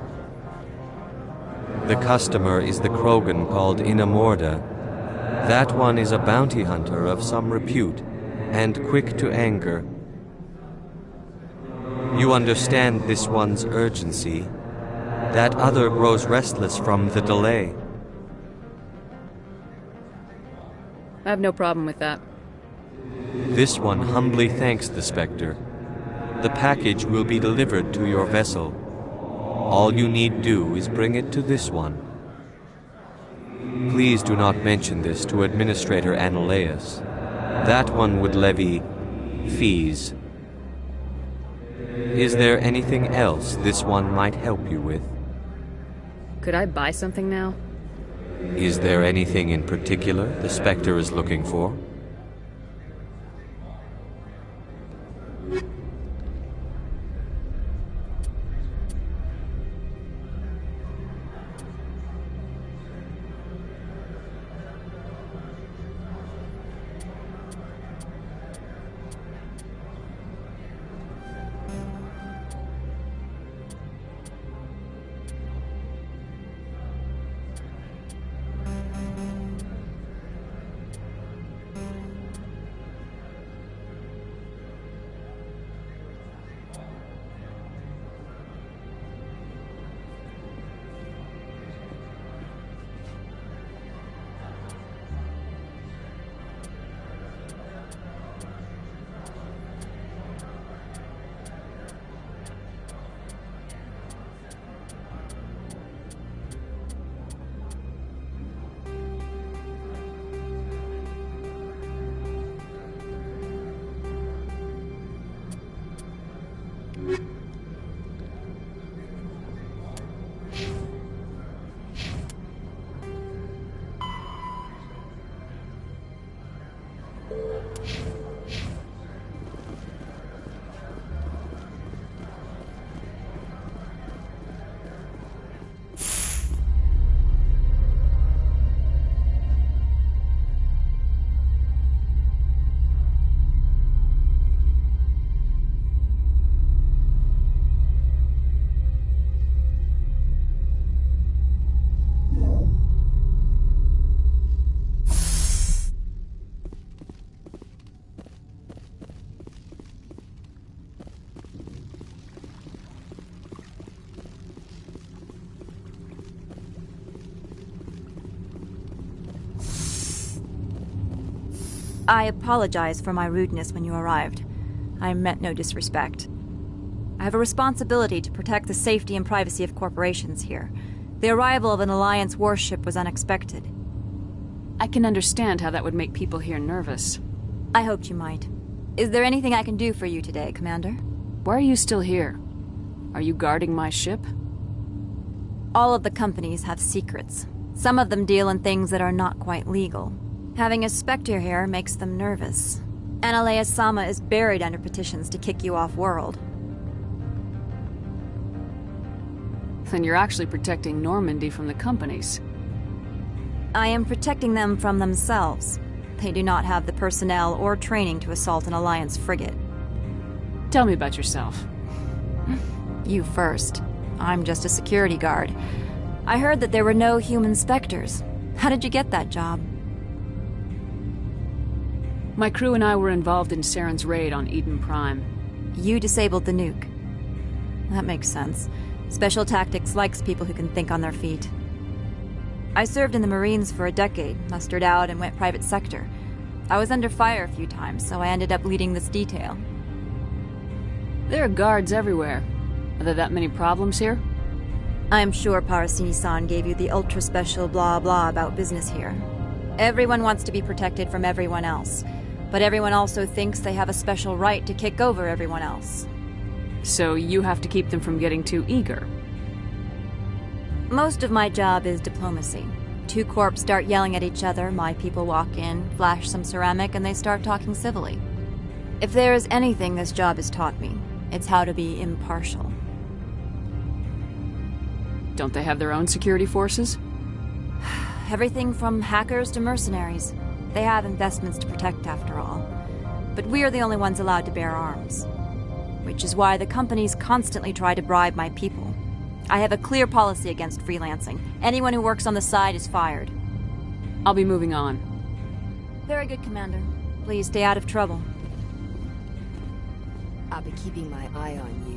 The customer is the Krogan called Inamorda. That one is a bounty hunter of some repute, and quick to anger. You understand this one's urgency. That other grows restless from the delay. I have no problem with that. This one humbly thanks the Spectre. The package will be delivered to your vessel. All you need do is bring it to this one. Please do not mention this to Administrator Analeas. That one would levy fees. Is there anything else this one might help you with? Could I buy something now? Is there anything in particular the Spectre is looking for? I apologize for my rudeness when you arrived. I meant no disrespect. I have a responsibility to protect the safety and privacy of corporations here. The arrival of an Alliance warship was unexpected. I can understand how that would make people here nervous. I hoped you might. Is there anything I can do for you today, Commander? Why are you still here? Are you guarding my ship? All of the companies have secrets. Some of them deal in things that are not quite legal. Having a Spectre here makes them nervous. Analea Sama is buried under petitions to kick you off-world. Then you're actually protecting Normandy from the companies. I am protecting them from themselves. They do not have the personnel or training to assault an Alliance frigate. Tell me about yourself. You first. I'm just a security guard. I heard that there were no human Spectres. How did you get that job? My crew and I were involved in Saren's raid on Eden Prime. You disabled the nuke. That makes sense. Special Tactics likes people who can think on their feet. I served in the Marines for a decade, mustered out and went private sector. I was under fire a few times, so I ended up leading this detail. There are guards everywhere. Are there that many problems here? I am sure Parasini-san gave you the ultra-special blah-blah about business here. Everyone wants to be protected from everyone else, but everyone also thinks they have a special right to kick over everyone else. So you have to keep them from getting too eager. Most of my job is diplomacy. Two corps start yelling at each other, my people walk in, flash some ceramic, and they start talking civilly. If there is anything this job has taught me, it's how to be impartial. Don't they have their own security forces? Everything from hackers to mercenaries. They have investments to protect, after all. But we're the only ones allowed to bear arms. Which is why the companies constantly try to bribe my people. I have a clear policy against freelancing. Anyone who works on the side is fired. I'll be moving on. Very good, Commander. Please stay out of trouble. I'll be keeping my eye on you.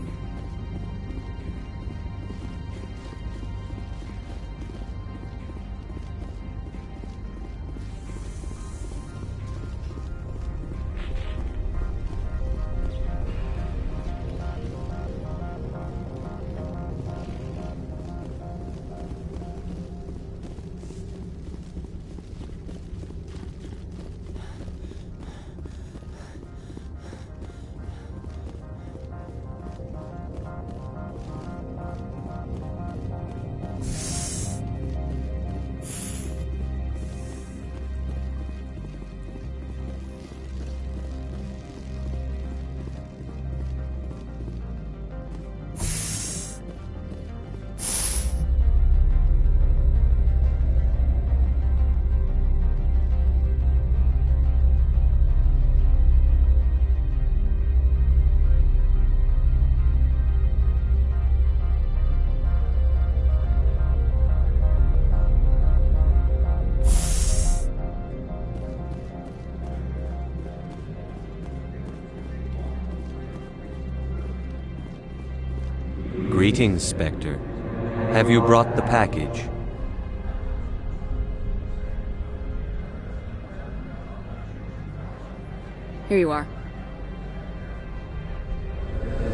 Greetings, Spectre. Have you brought the package? Here you are.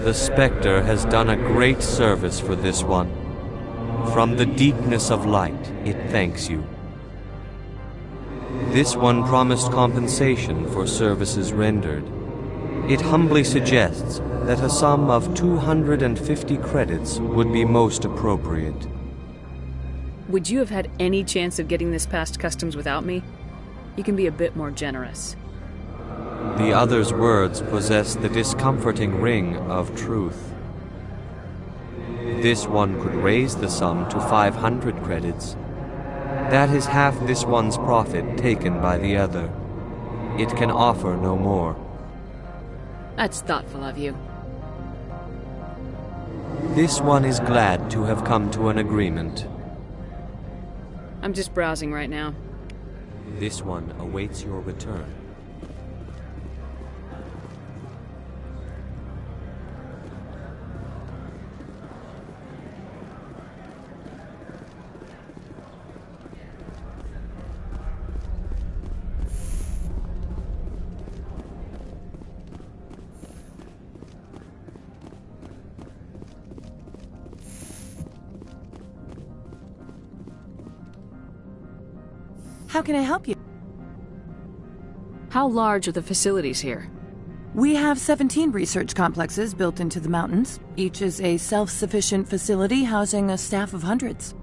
The Spectre has done a great service for this one. From the deepness of light, it thanks you. This one promised compensation for services rendered. It humbly suggests that a sum of 250 credits would be most appropriate. Would you have had any chance of getting this past customs without me? You can be a bit more generous. The other's words possess the discomforting ring of truth. This one could raise the sum to 500 credits. That is half this one's profit taken by the other. It can offer no more. That's thoughtful of you. This one is glad to have come to an agreement. I'm just browsing right now. This one awaits your return. How can I help you? How large are the facilities here? We have 17 research complexes built into the mountains. Each is a self-sufficient facility housing a staff of hundreds.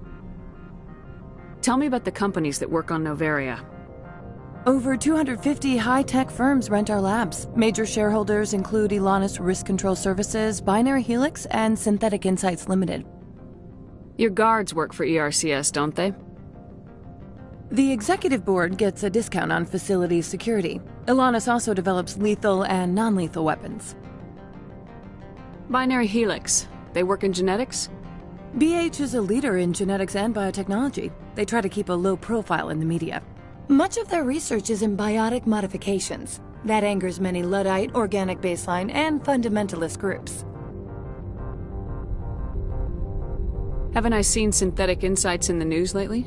Tell me about the companies that work on Noveria. Over 250 high-tech firms rent our labs. Major shareholders include Elanus Risk Control Services, Binary Helix, and Synthetic Insights Limited. Your guards work for ERCS, don't they? The executive board gets a discount on facility security. Elanus also develops lethal and non-lethal weapons. Binary Helix. They work in genetics? BH is a leader in genetics and biotechnology. They try to keep a low profile in the media. Much of their research is in biotic modifications. That angers many Luddite, organic baseline, and fundamentalist groups. Haven't I seen Synthetic Insights in the news lately?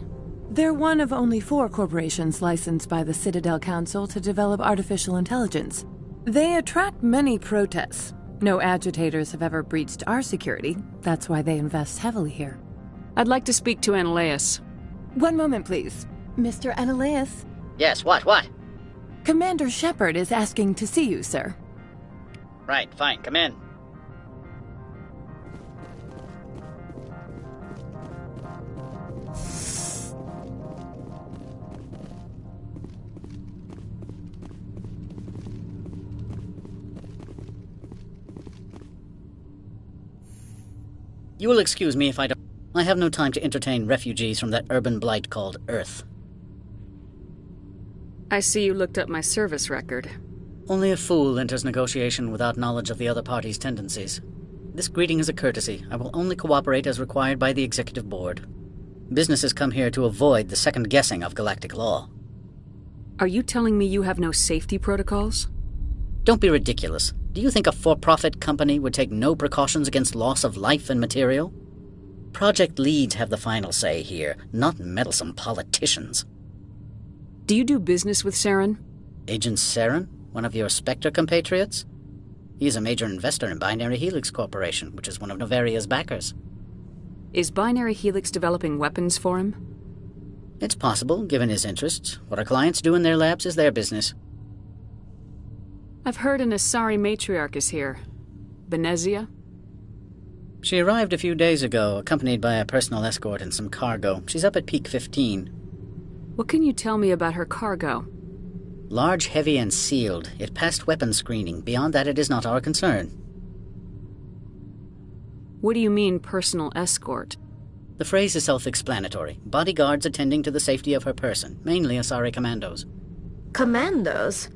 They're one of only 4 corporations licensed by the Citadel Council to develop artificial intelligence. They attract many protests. No agitators have ever breached our security. That's why they invest heavily here. I'd like to speak to Annaleus. One moment, please. Mr. Annaleus? Yes, what? Commander Shepard is asking to see you, sir. Right, fine, come in. You will excuse me if I don't... I have no time to entertain refugees from that urban blight called Earth. I see you looked up my service record. Only a fool enters negotiation without knowledge of the other party's tendencies. This greeting is a courtesy. I will only cooperate as required by the executive board. Businesses come here to avoid the second guessing of galactic law. Are you telling me you have no safety protocols? Don't be ridiculous. Do you think a for-profit company would take no precautions against loss of life and material? Project leads have the final say here, not meddlesome politicians. Do you do business with Saren? Agent Saren? One of your Spectre compatriots? He is a major investor in Binary Helix Corporation, which is one of Noveria's backers. Is Binary Helix developing weapons for him? It's possible, given his interests. What our clients do in their labs is their business. I've heard an Asari matriarch is here. Benezia? She arrived a few days ago, accompanied by a personal escort and some cargo. She's up at Peak 15. What can you tell me about her cargo? Large, heavy, and sealed. It passed weapons screening. Beyond that, it is not our concern. What do you mean, personal escort? The phrase is self-explanatory. Bodyguards attending to the safety of her person, mainly Asari commandos. Commandos?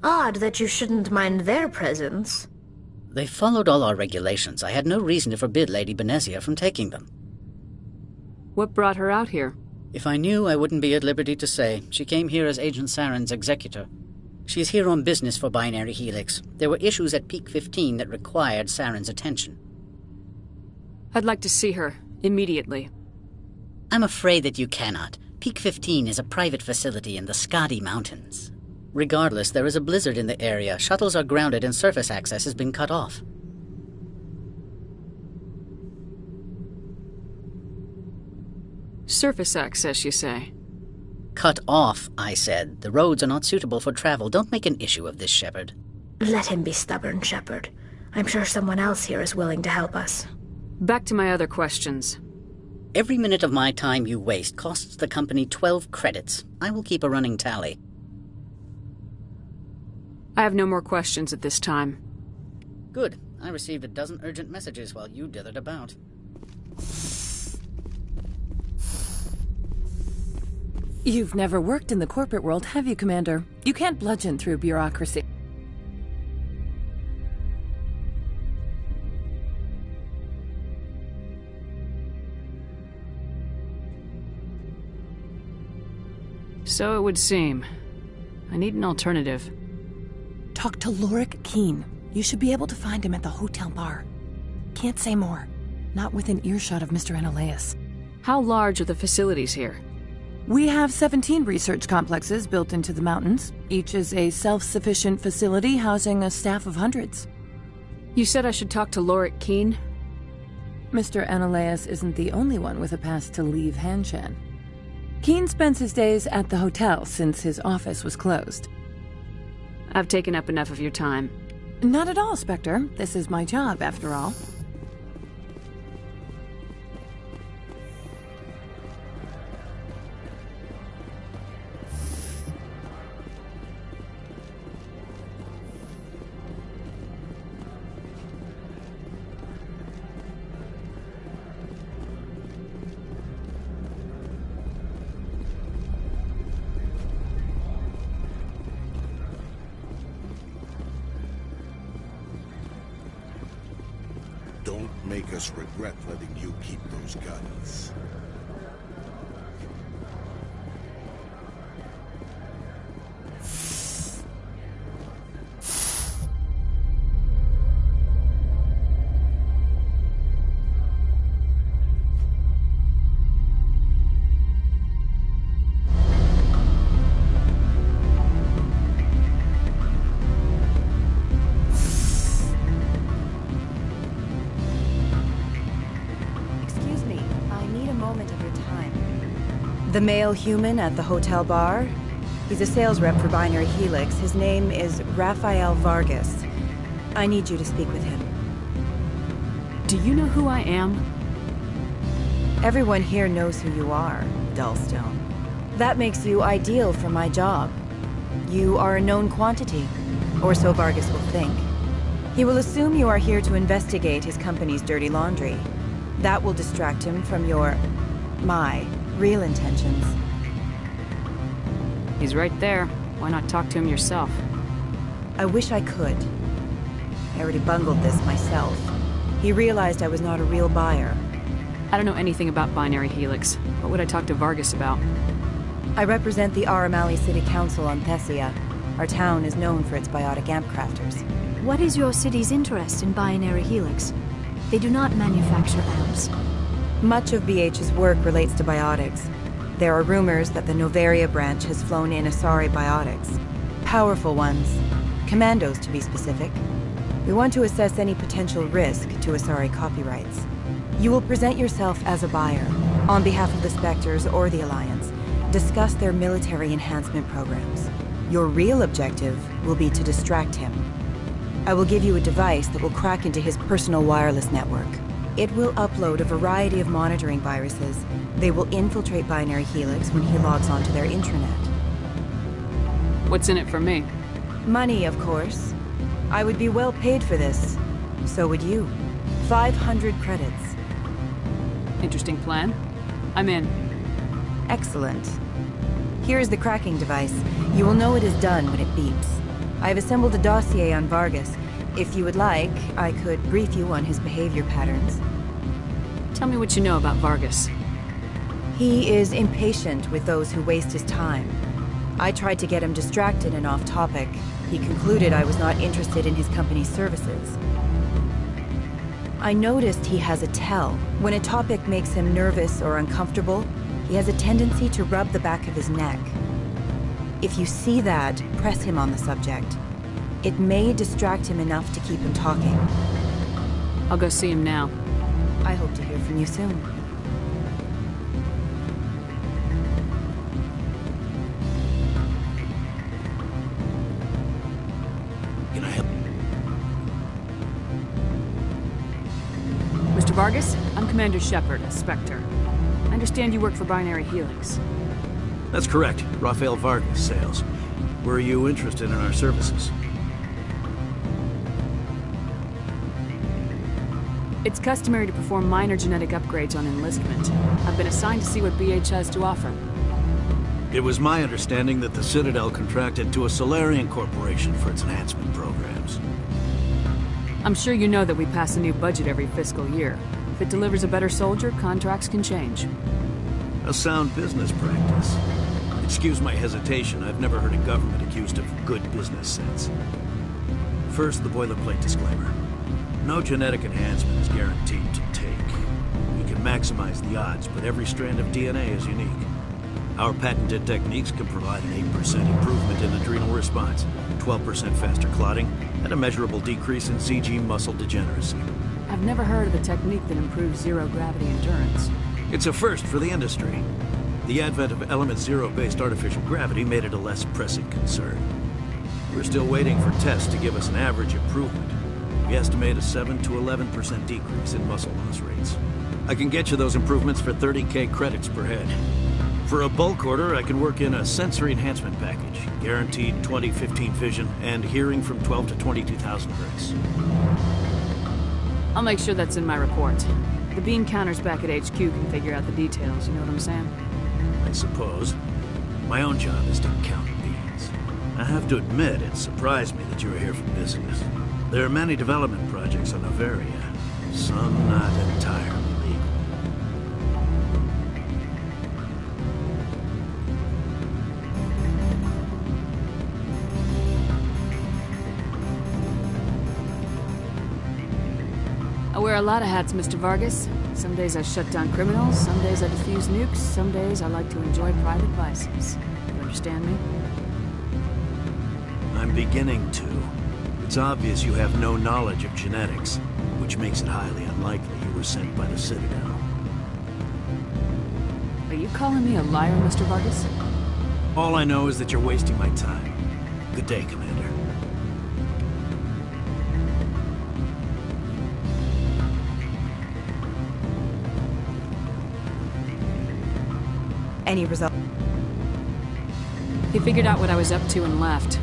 Odd that you shouldn't mind their presence. They followed all our regulations. I had no reason to forbid Lady Benezia from taking them. What brought her out here? If I knew, I wouldn't be at liberty to say. She came here as Agent Saren's executor. She is here on business for Binary Helix. There were issues at Peak 15 that required Saren's attention. I'd like to see her, immediately. I'm afraid that you cannot. Peak 15 is a private facility in the Skadi Mountains. Regardless, there is a blizzard in the area. Shuttles are grounded and surface access has been cut off. Surface access, you say? Cut off, I said. The roads are not suitable for travel. Don't make an issue of this, Shepard. Let him be stubborn, Shepard. I'm sure someone else here is willing to help us. Back to my other questions. Every minute of my time you waste costs the company 12 credits. I will keep a running tally. I have no more questions at this time. Good. I received a dozen urgent messages while you dithered about. You've never worked in the corporate world, have you, Commander? You can't bludgeon through bureaucracy. So it would seem. I need an alternative. Talk to Lorik Keene. You should be able to find him at the hotel bar. Can't say more. Not within earshot of Mr. Annaleus. How large are the facilities here? We have 17 research complexes built into the mountains. Each is a self-sufficient facility housing a staff of hundreds. You said I should talk to Lorik Keene? Mr. Annaleus isn't the only one with a pass to leave Hanshan. Keen spends his days at the hotel since his office was closed. I've taken up enough of your time. Not at all, Spectre. This is my job, after all. Don't make us regret letting you keep those guns. The male human at the hotel bar? He's a sales rep for Binary Helix. His name is Rafael Vargas. I need you to speak with him. Do you know who I am? Everyone here knows who you are, Dullstone. That makes you ideal for my job. You are a known quantity, or so Vargas will think. He will assume you are here to investigate his company's dirty laundry. That will distract him from my real intentions. He's right there. Why not talk to him yourself? I wish I could. I already bungled this myself. He realized I was not a real buyer. I don't know anything about Binary Helix. What would I talk to Vargas about? I represent the Aramali City Council on Thessia. Our town is known for its biotic amp crafters. What is your city's interest in Binary Helix? They do not manufacture amps. Much of BH's work relates to biotics. There are rumors that the Novaria branch has flown in Asari biotics. Powerful ones. Commandos, to be specific. We want to assess any potential risk to Asari copyrights. You will present yourself as a buyer, on behalf of the Spectres or the Alliance. Discuss their military enhancement programs. Your real objective will be to distract him. I will give you a device that will crack into his personal wireless network. It will upload a variety of monitoring viruses. They will infiltrate Binary Helix when he logs onto their intranet. What's in it for me? Money, of course. I would be well paid for this. So would you. 500 credits. Interesting plan. I'm in. Excellent. Here's the cracking device. You will know it is done when it beeps. I've assembled a dossier on Vargas. If you would like, I could brief you on his behavior patterns. Tell me what you know about Vargas. He is impatient with those who waste his time. I tried to get him distracted and off topic. He concluded I was not interested in his company's services. I noticed he has a tell. When a topic makes him nervous or uncomfortable, he has a tendency to rub the back of his neck. If you see that, press him on the subject. It may distract him enough to keep him talking. I'll go see him now. I hope to hear from you soon. Can I help? Mr. Vargas, I'm Commander Shepard, a Spectre. I understand you work for Binary Helix. That's correct. Rafael Vargas, sales. Were you interested in our services? It's customary to perform minor genetic upgrades on enlistment. I've been assigned to see what BH has to offer. It was my understanding that the Citadel contracted to a Solarian corporation for its enhancement programs. I'm sure you know that we pass a new budget every fiscal year. If it delivers a better soldier, contracts can change. A sound business practice. Excuse my hesitation, I've never heard a government accused of good business sense. First, the boilerplate disclaimer. No genetic enhancement is guaranteed to take. We can maximize the odds, but every strand of DNA is unique. Our patented techniques can provide an 8% improvement in adrenal response, 12% faster clotting, and a measurable decrease in CG muscle degeneracy. I've never heard of a technique that improves zero-gravity endurance. It's a first for the industry. The advent of element zero-based artificial gravity made it a less pressing concern. We're still waiting for tests to give us an average improvement. We estimate a 7 to 11% decrease in muscle loss rates. I can get you those improvements for 30K credits per head. For a bulk order, I can work in a sensory enhancement package, guaranteed 20/15 vision, and hearing from 12 to 22,000 hertz. I'll make sure that's in my report. The bean counters back at HQ can figure out the details, you know what I'm saying? I suppose. My own job is to count beans. I have to admit, it surprised me that you were here for business. There are many development projects on Noveria, some not entirely legal. I wear a lot of hats, Mr. Vargas. Some days I shut down criminals, some days I defuse nukes, some days I like to enjoy private vices. You understand me? I'm beginning to. It's obvious you have no knowledge of genetics, which makes it highly unlikely you were sent by the Citadel. Are you calling me a liar, Mr. Vargas? All I know is that you're wasting my time. Good day, Commander. Any result? He figured out what I was up to and left.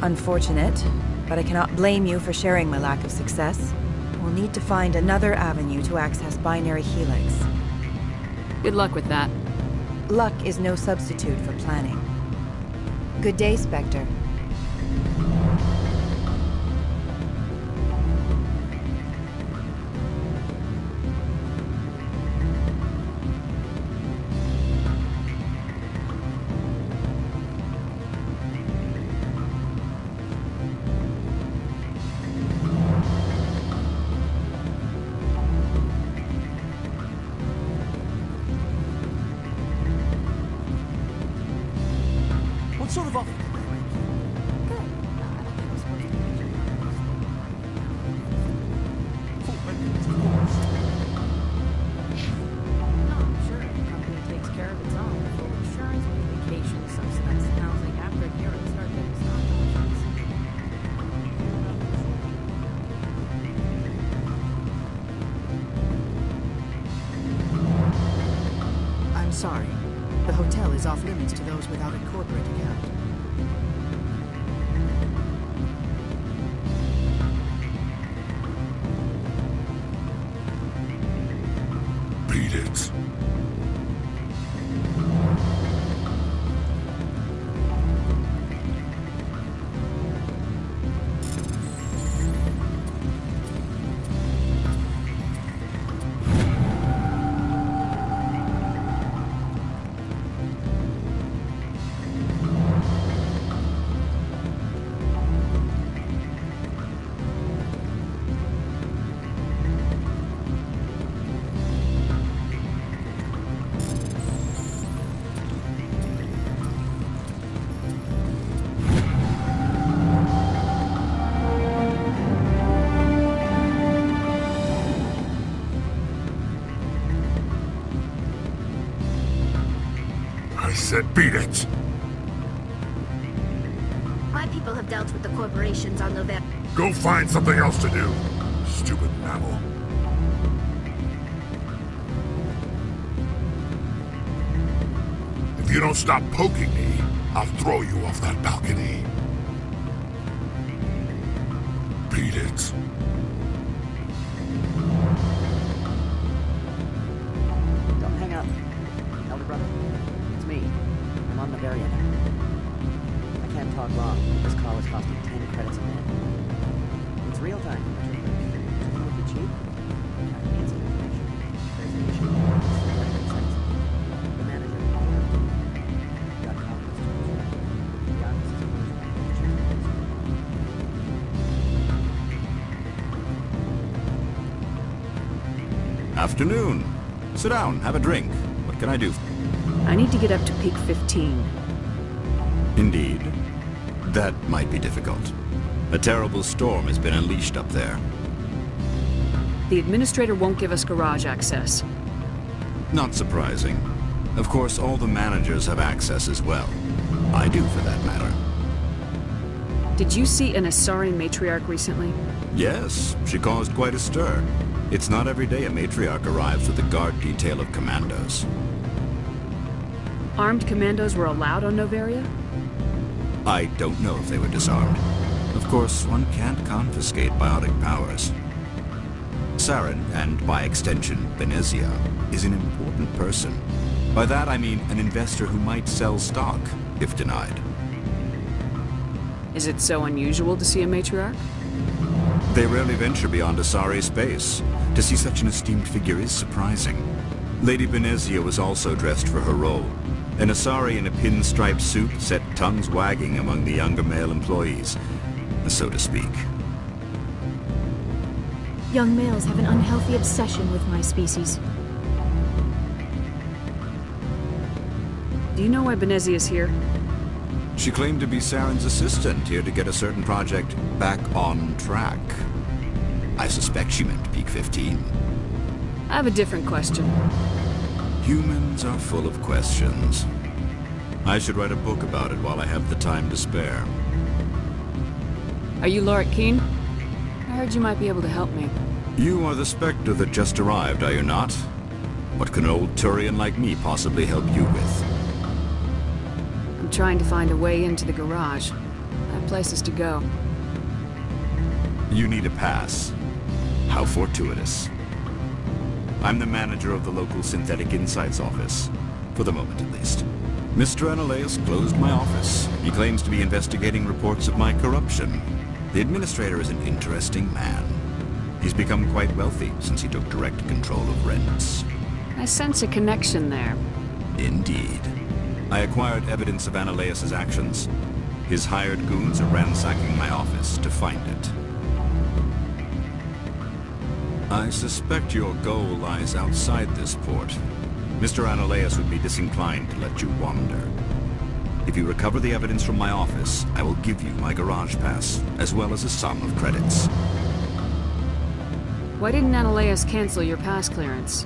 Unfortunate, but I cannot blame you for sharing my lack of success. We'll need to find another avenue to access binary helix. Good luck with that. Luck is no substitute for planning. Good day, Spectre. What sort of offer? I'm sorry. The hotel is off limits to those without a corporate account. Beat it. I said beat it! My people have dealt with the corporations on Noveria. Go find something else to do, stupid mammal. If you don't stop poking me, I'll throw you off that balcony. Beat it. Don't hang up. Elder brother, it's me. I'm on Noveria now. I can't talk long. This call is costing 10 credits a minute. It's real time. It would be cheap. I need some information. There's an issue. The manager got copies. The office is closed. Afternoon. Sit down, have a drink. What can I do? I need to get up to peak 15. Indeed. That might be difficult. A terrible storm has been unleashed up there. The administrator won't give us garage access. Not surprising. Of course, all the managers have access as well. I do, for that matter. Did you see an Asari matriarch recently? Yes, she caused quite a stir. It's not every day a matriarch arrives with a guard detail of commandos. Armed commandos were allowed on Noveria? I don't know if they were disarmed. Of course, one can't confiscate biotic powers. Saren, and by extension, Benezia, is an important person. By that I mean an investor who might sell stock, if denied. Is it so unusual to see a matriarch? They rarely venture beyond Asari space. To see such an esteemed figure is surprising. Lady Benezia was also dressed for her role. An Asari in a pinstripe suit set tongues wagging among the younger male employees, so to speak. Young males have an unhealthy obsession with my species. Do you know why Benezia is here? She claimed to be Saren's assistant, here to get a certain project back on track. I suspect she meant Peak 15. I have a different question. Humans are full of questions. I should write a book about it while I have the time to spare. Are you Lorik Keen? I heard you might be able to help me. You are the Spectre that just arrived, are you not? What can an old Turian like me possibly help you with? I'm trying to find a way into the garage. I have places to go. You need a pass. How fortuitous. I'm the manager of the local Synthetic Insights office. For the moment, at least. Mr. Analeus closed my office. He claims to be investigating reports of my corruption. The administrator is an interesting man. He's become quite wealthy since he took direct control of rents. I sense a connection there. Indeed. I acquired evidence of Analeus's actions. His hired goons are ransacking my office to find it. I suspect your goal lies outside this port. Mr. Analeus would be disinclined to let you wander. If you recover the evidence from my office, I will give you my garage pass, as well as a sum of credits. Why didn't Analeus cancel your pass clearance?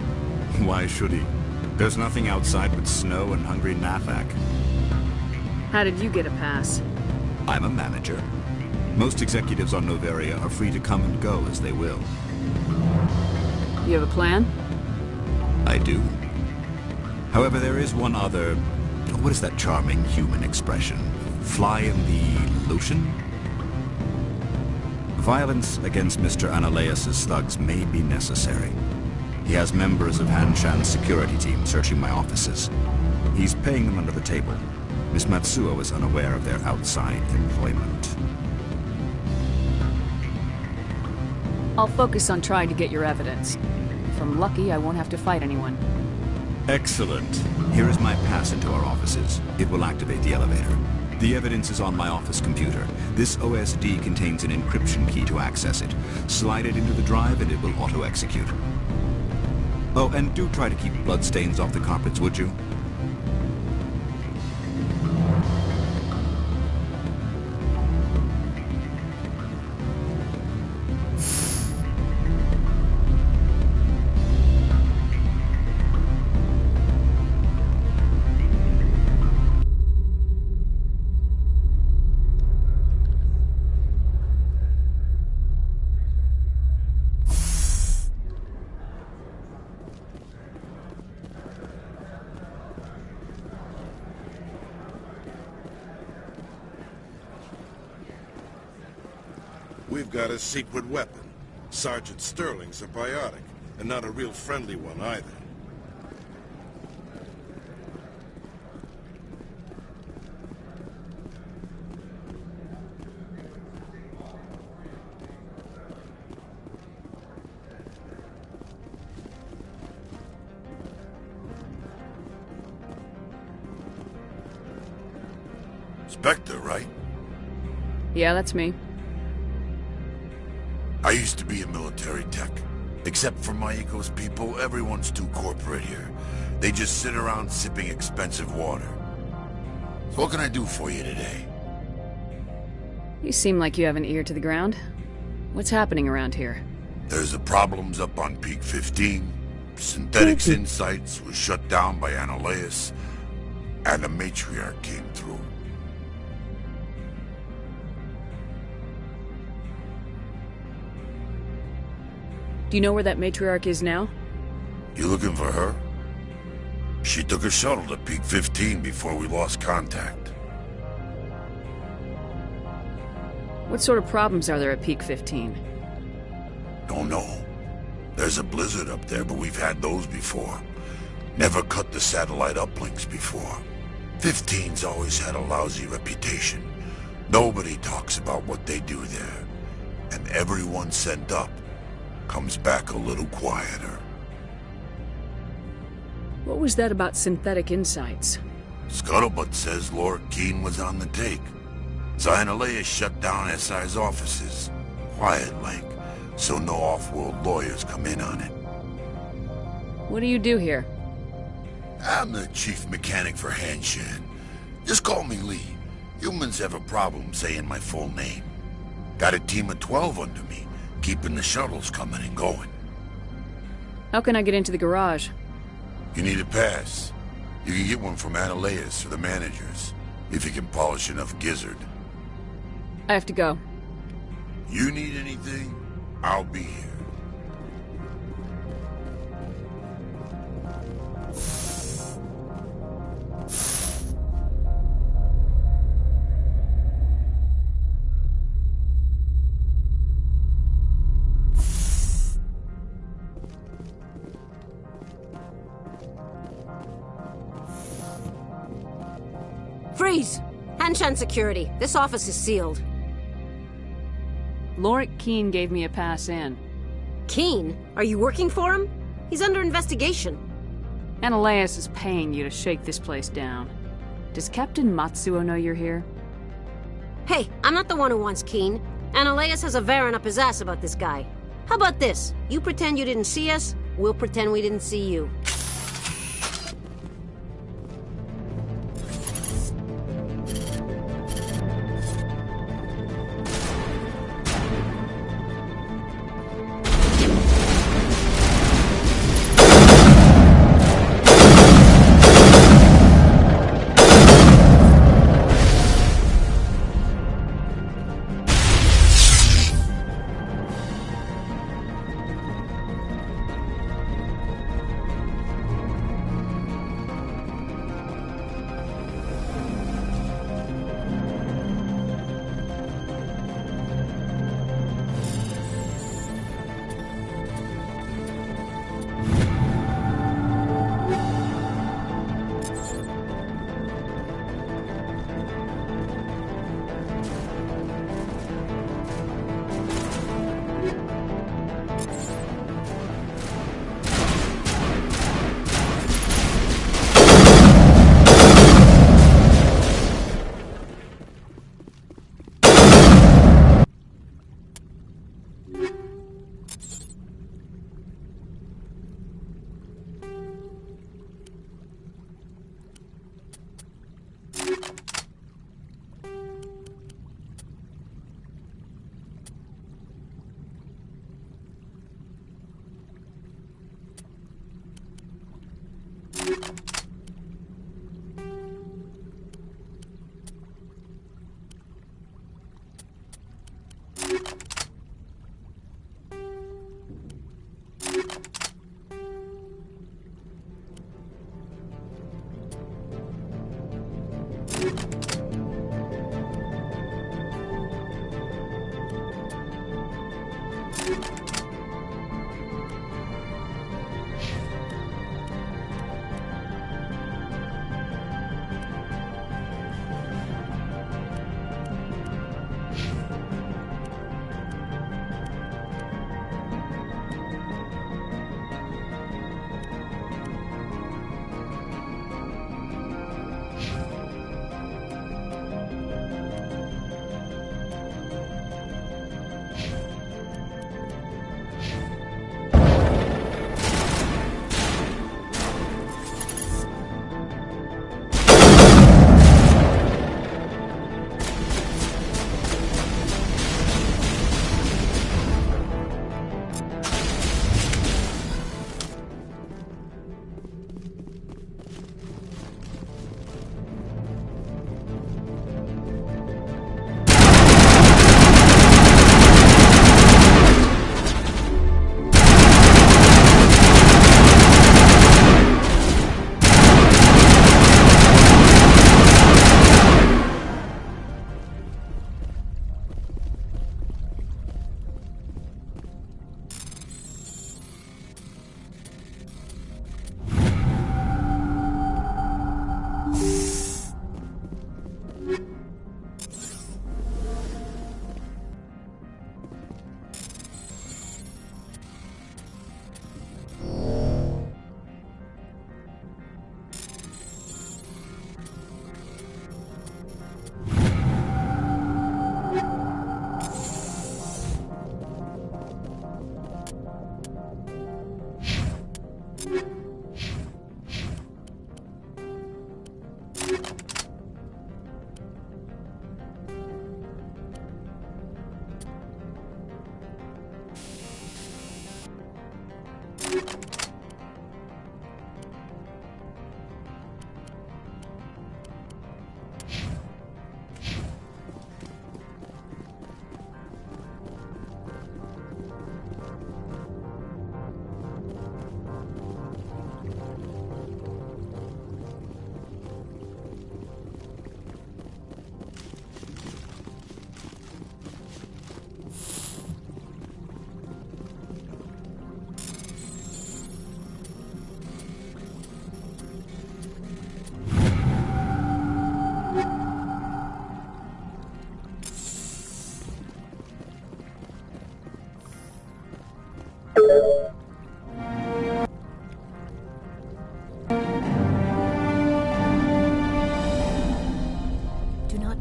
Why should he? There's nothing outside but snow and hungry Nathak. How did you get a pass? I'm a manager. Most executives on Noveria are free to come and go as they will. You have a plan? I do. However, there is one other... What is that charming human expression? Fly in the lotion? Violence against Mr. Analeus's thugs may be necessary. He has members of Hanshan's security team searching my offices. He's paying them under the table. Miss Matsuo is unaware of their outside employment. I'll focus on trying to get your evidence. If I'm lucky, I won't have to fight anyone. Excellent. Here is my pass into our offices. It will activate the elevator. The evidence is on my office computer. This OSD contains an encryption key to access it. Slide it into the drive and it will auto-execute. Oh, and do try to keep bloodstains off the carpets, would you? We've got a secret weapon. Sergeant Sterling's a biotic, and not a real friendly one either. Spectre, right? Yeah, that's me. I used to be a military tech. Except for Maiko's people, everyone's too corporate here. They just sit around sipping expensive water. So what can I do for you today? You seem like you have an ear to the ground. What's happening around here? There's the problems up on Peak 15. Synthetics Insights was shut down by Analyus, and the Matriarch came through. Do you know where that matriarch is now? You looking for her? She took a shuttle to Peak 15 before we lost contact. What sort of problems are there at Peak 15? Don't know. There's a blizzard up there, but we've had those before. Never cut the satellite uplinks before. 15's always had a lousy reputation. Nobody talks about what they do there. And everyone sent up comes back a little quieter. What was that about Synthetic Insights? Scuttlebutt says Lord Keane was on the take. Xyonaleia shut down SI's offices. Quiet-like, so no off-world lawyers come in on it. What do you do here? I'm the chief mechanic for Hanshan. Just call me Lee. Humans have a problem saying my full name. Got a team of 12 under me, keeping the shuttles coming and going. How can I get into the garage? You need a pass. You can get one from Analyus or the managers, if you can polish enough gizzard. I have to go. You need anything, I'll be here. Freeze! Hanshan security. This office is sealed. Lorik Keane gave me a pass in. Keane? Are you working for him? He's under investigation. Analyus is paying you to shake this place down. Does Captain Matsuo know you're here? Hey, I'm not the one who wants Keane. Analyus has a Varen up his ass about this guy. How about this? You pretend you didn't see us, we'll pretend we didn't see you.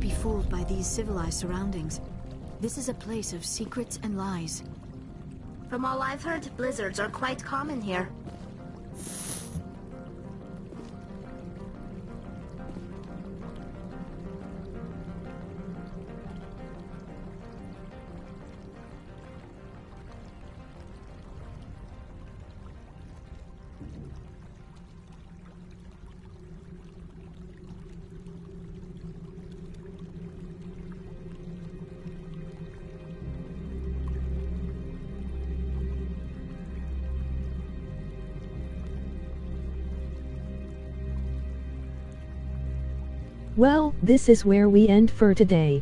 be fooled by these civilized surroundings. This is a place of secrets and lies. From all I've heard, blizzards are quite common here. Well, this is where we end for today.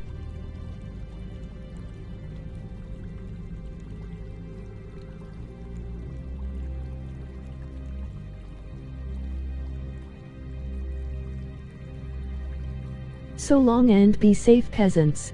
So long and be safe, peasants.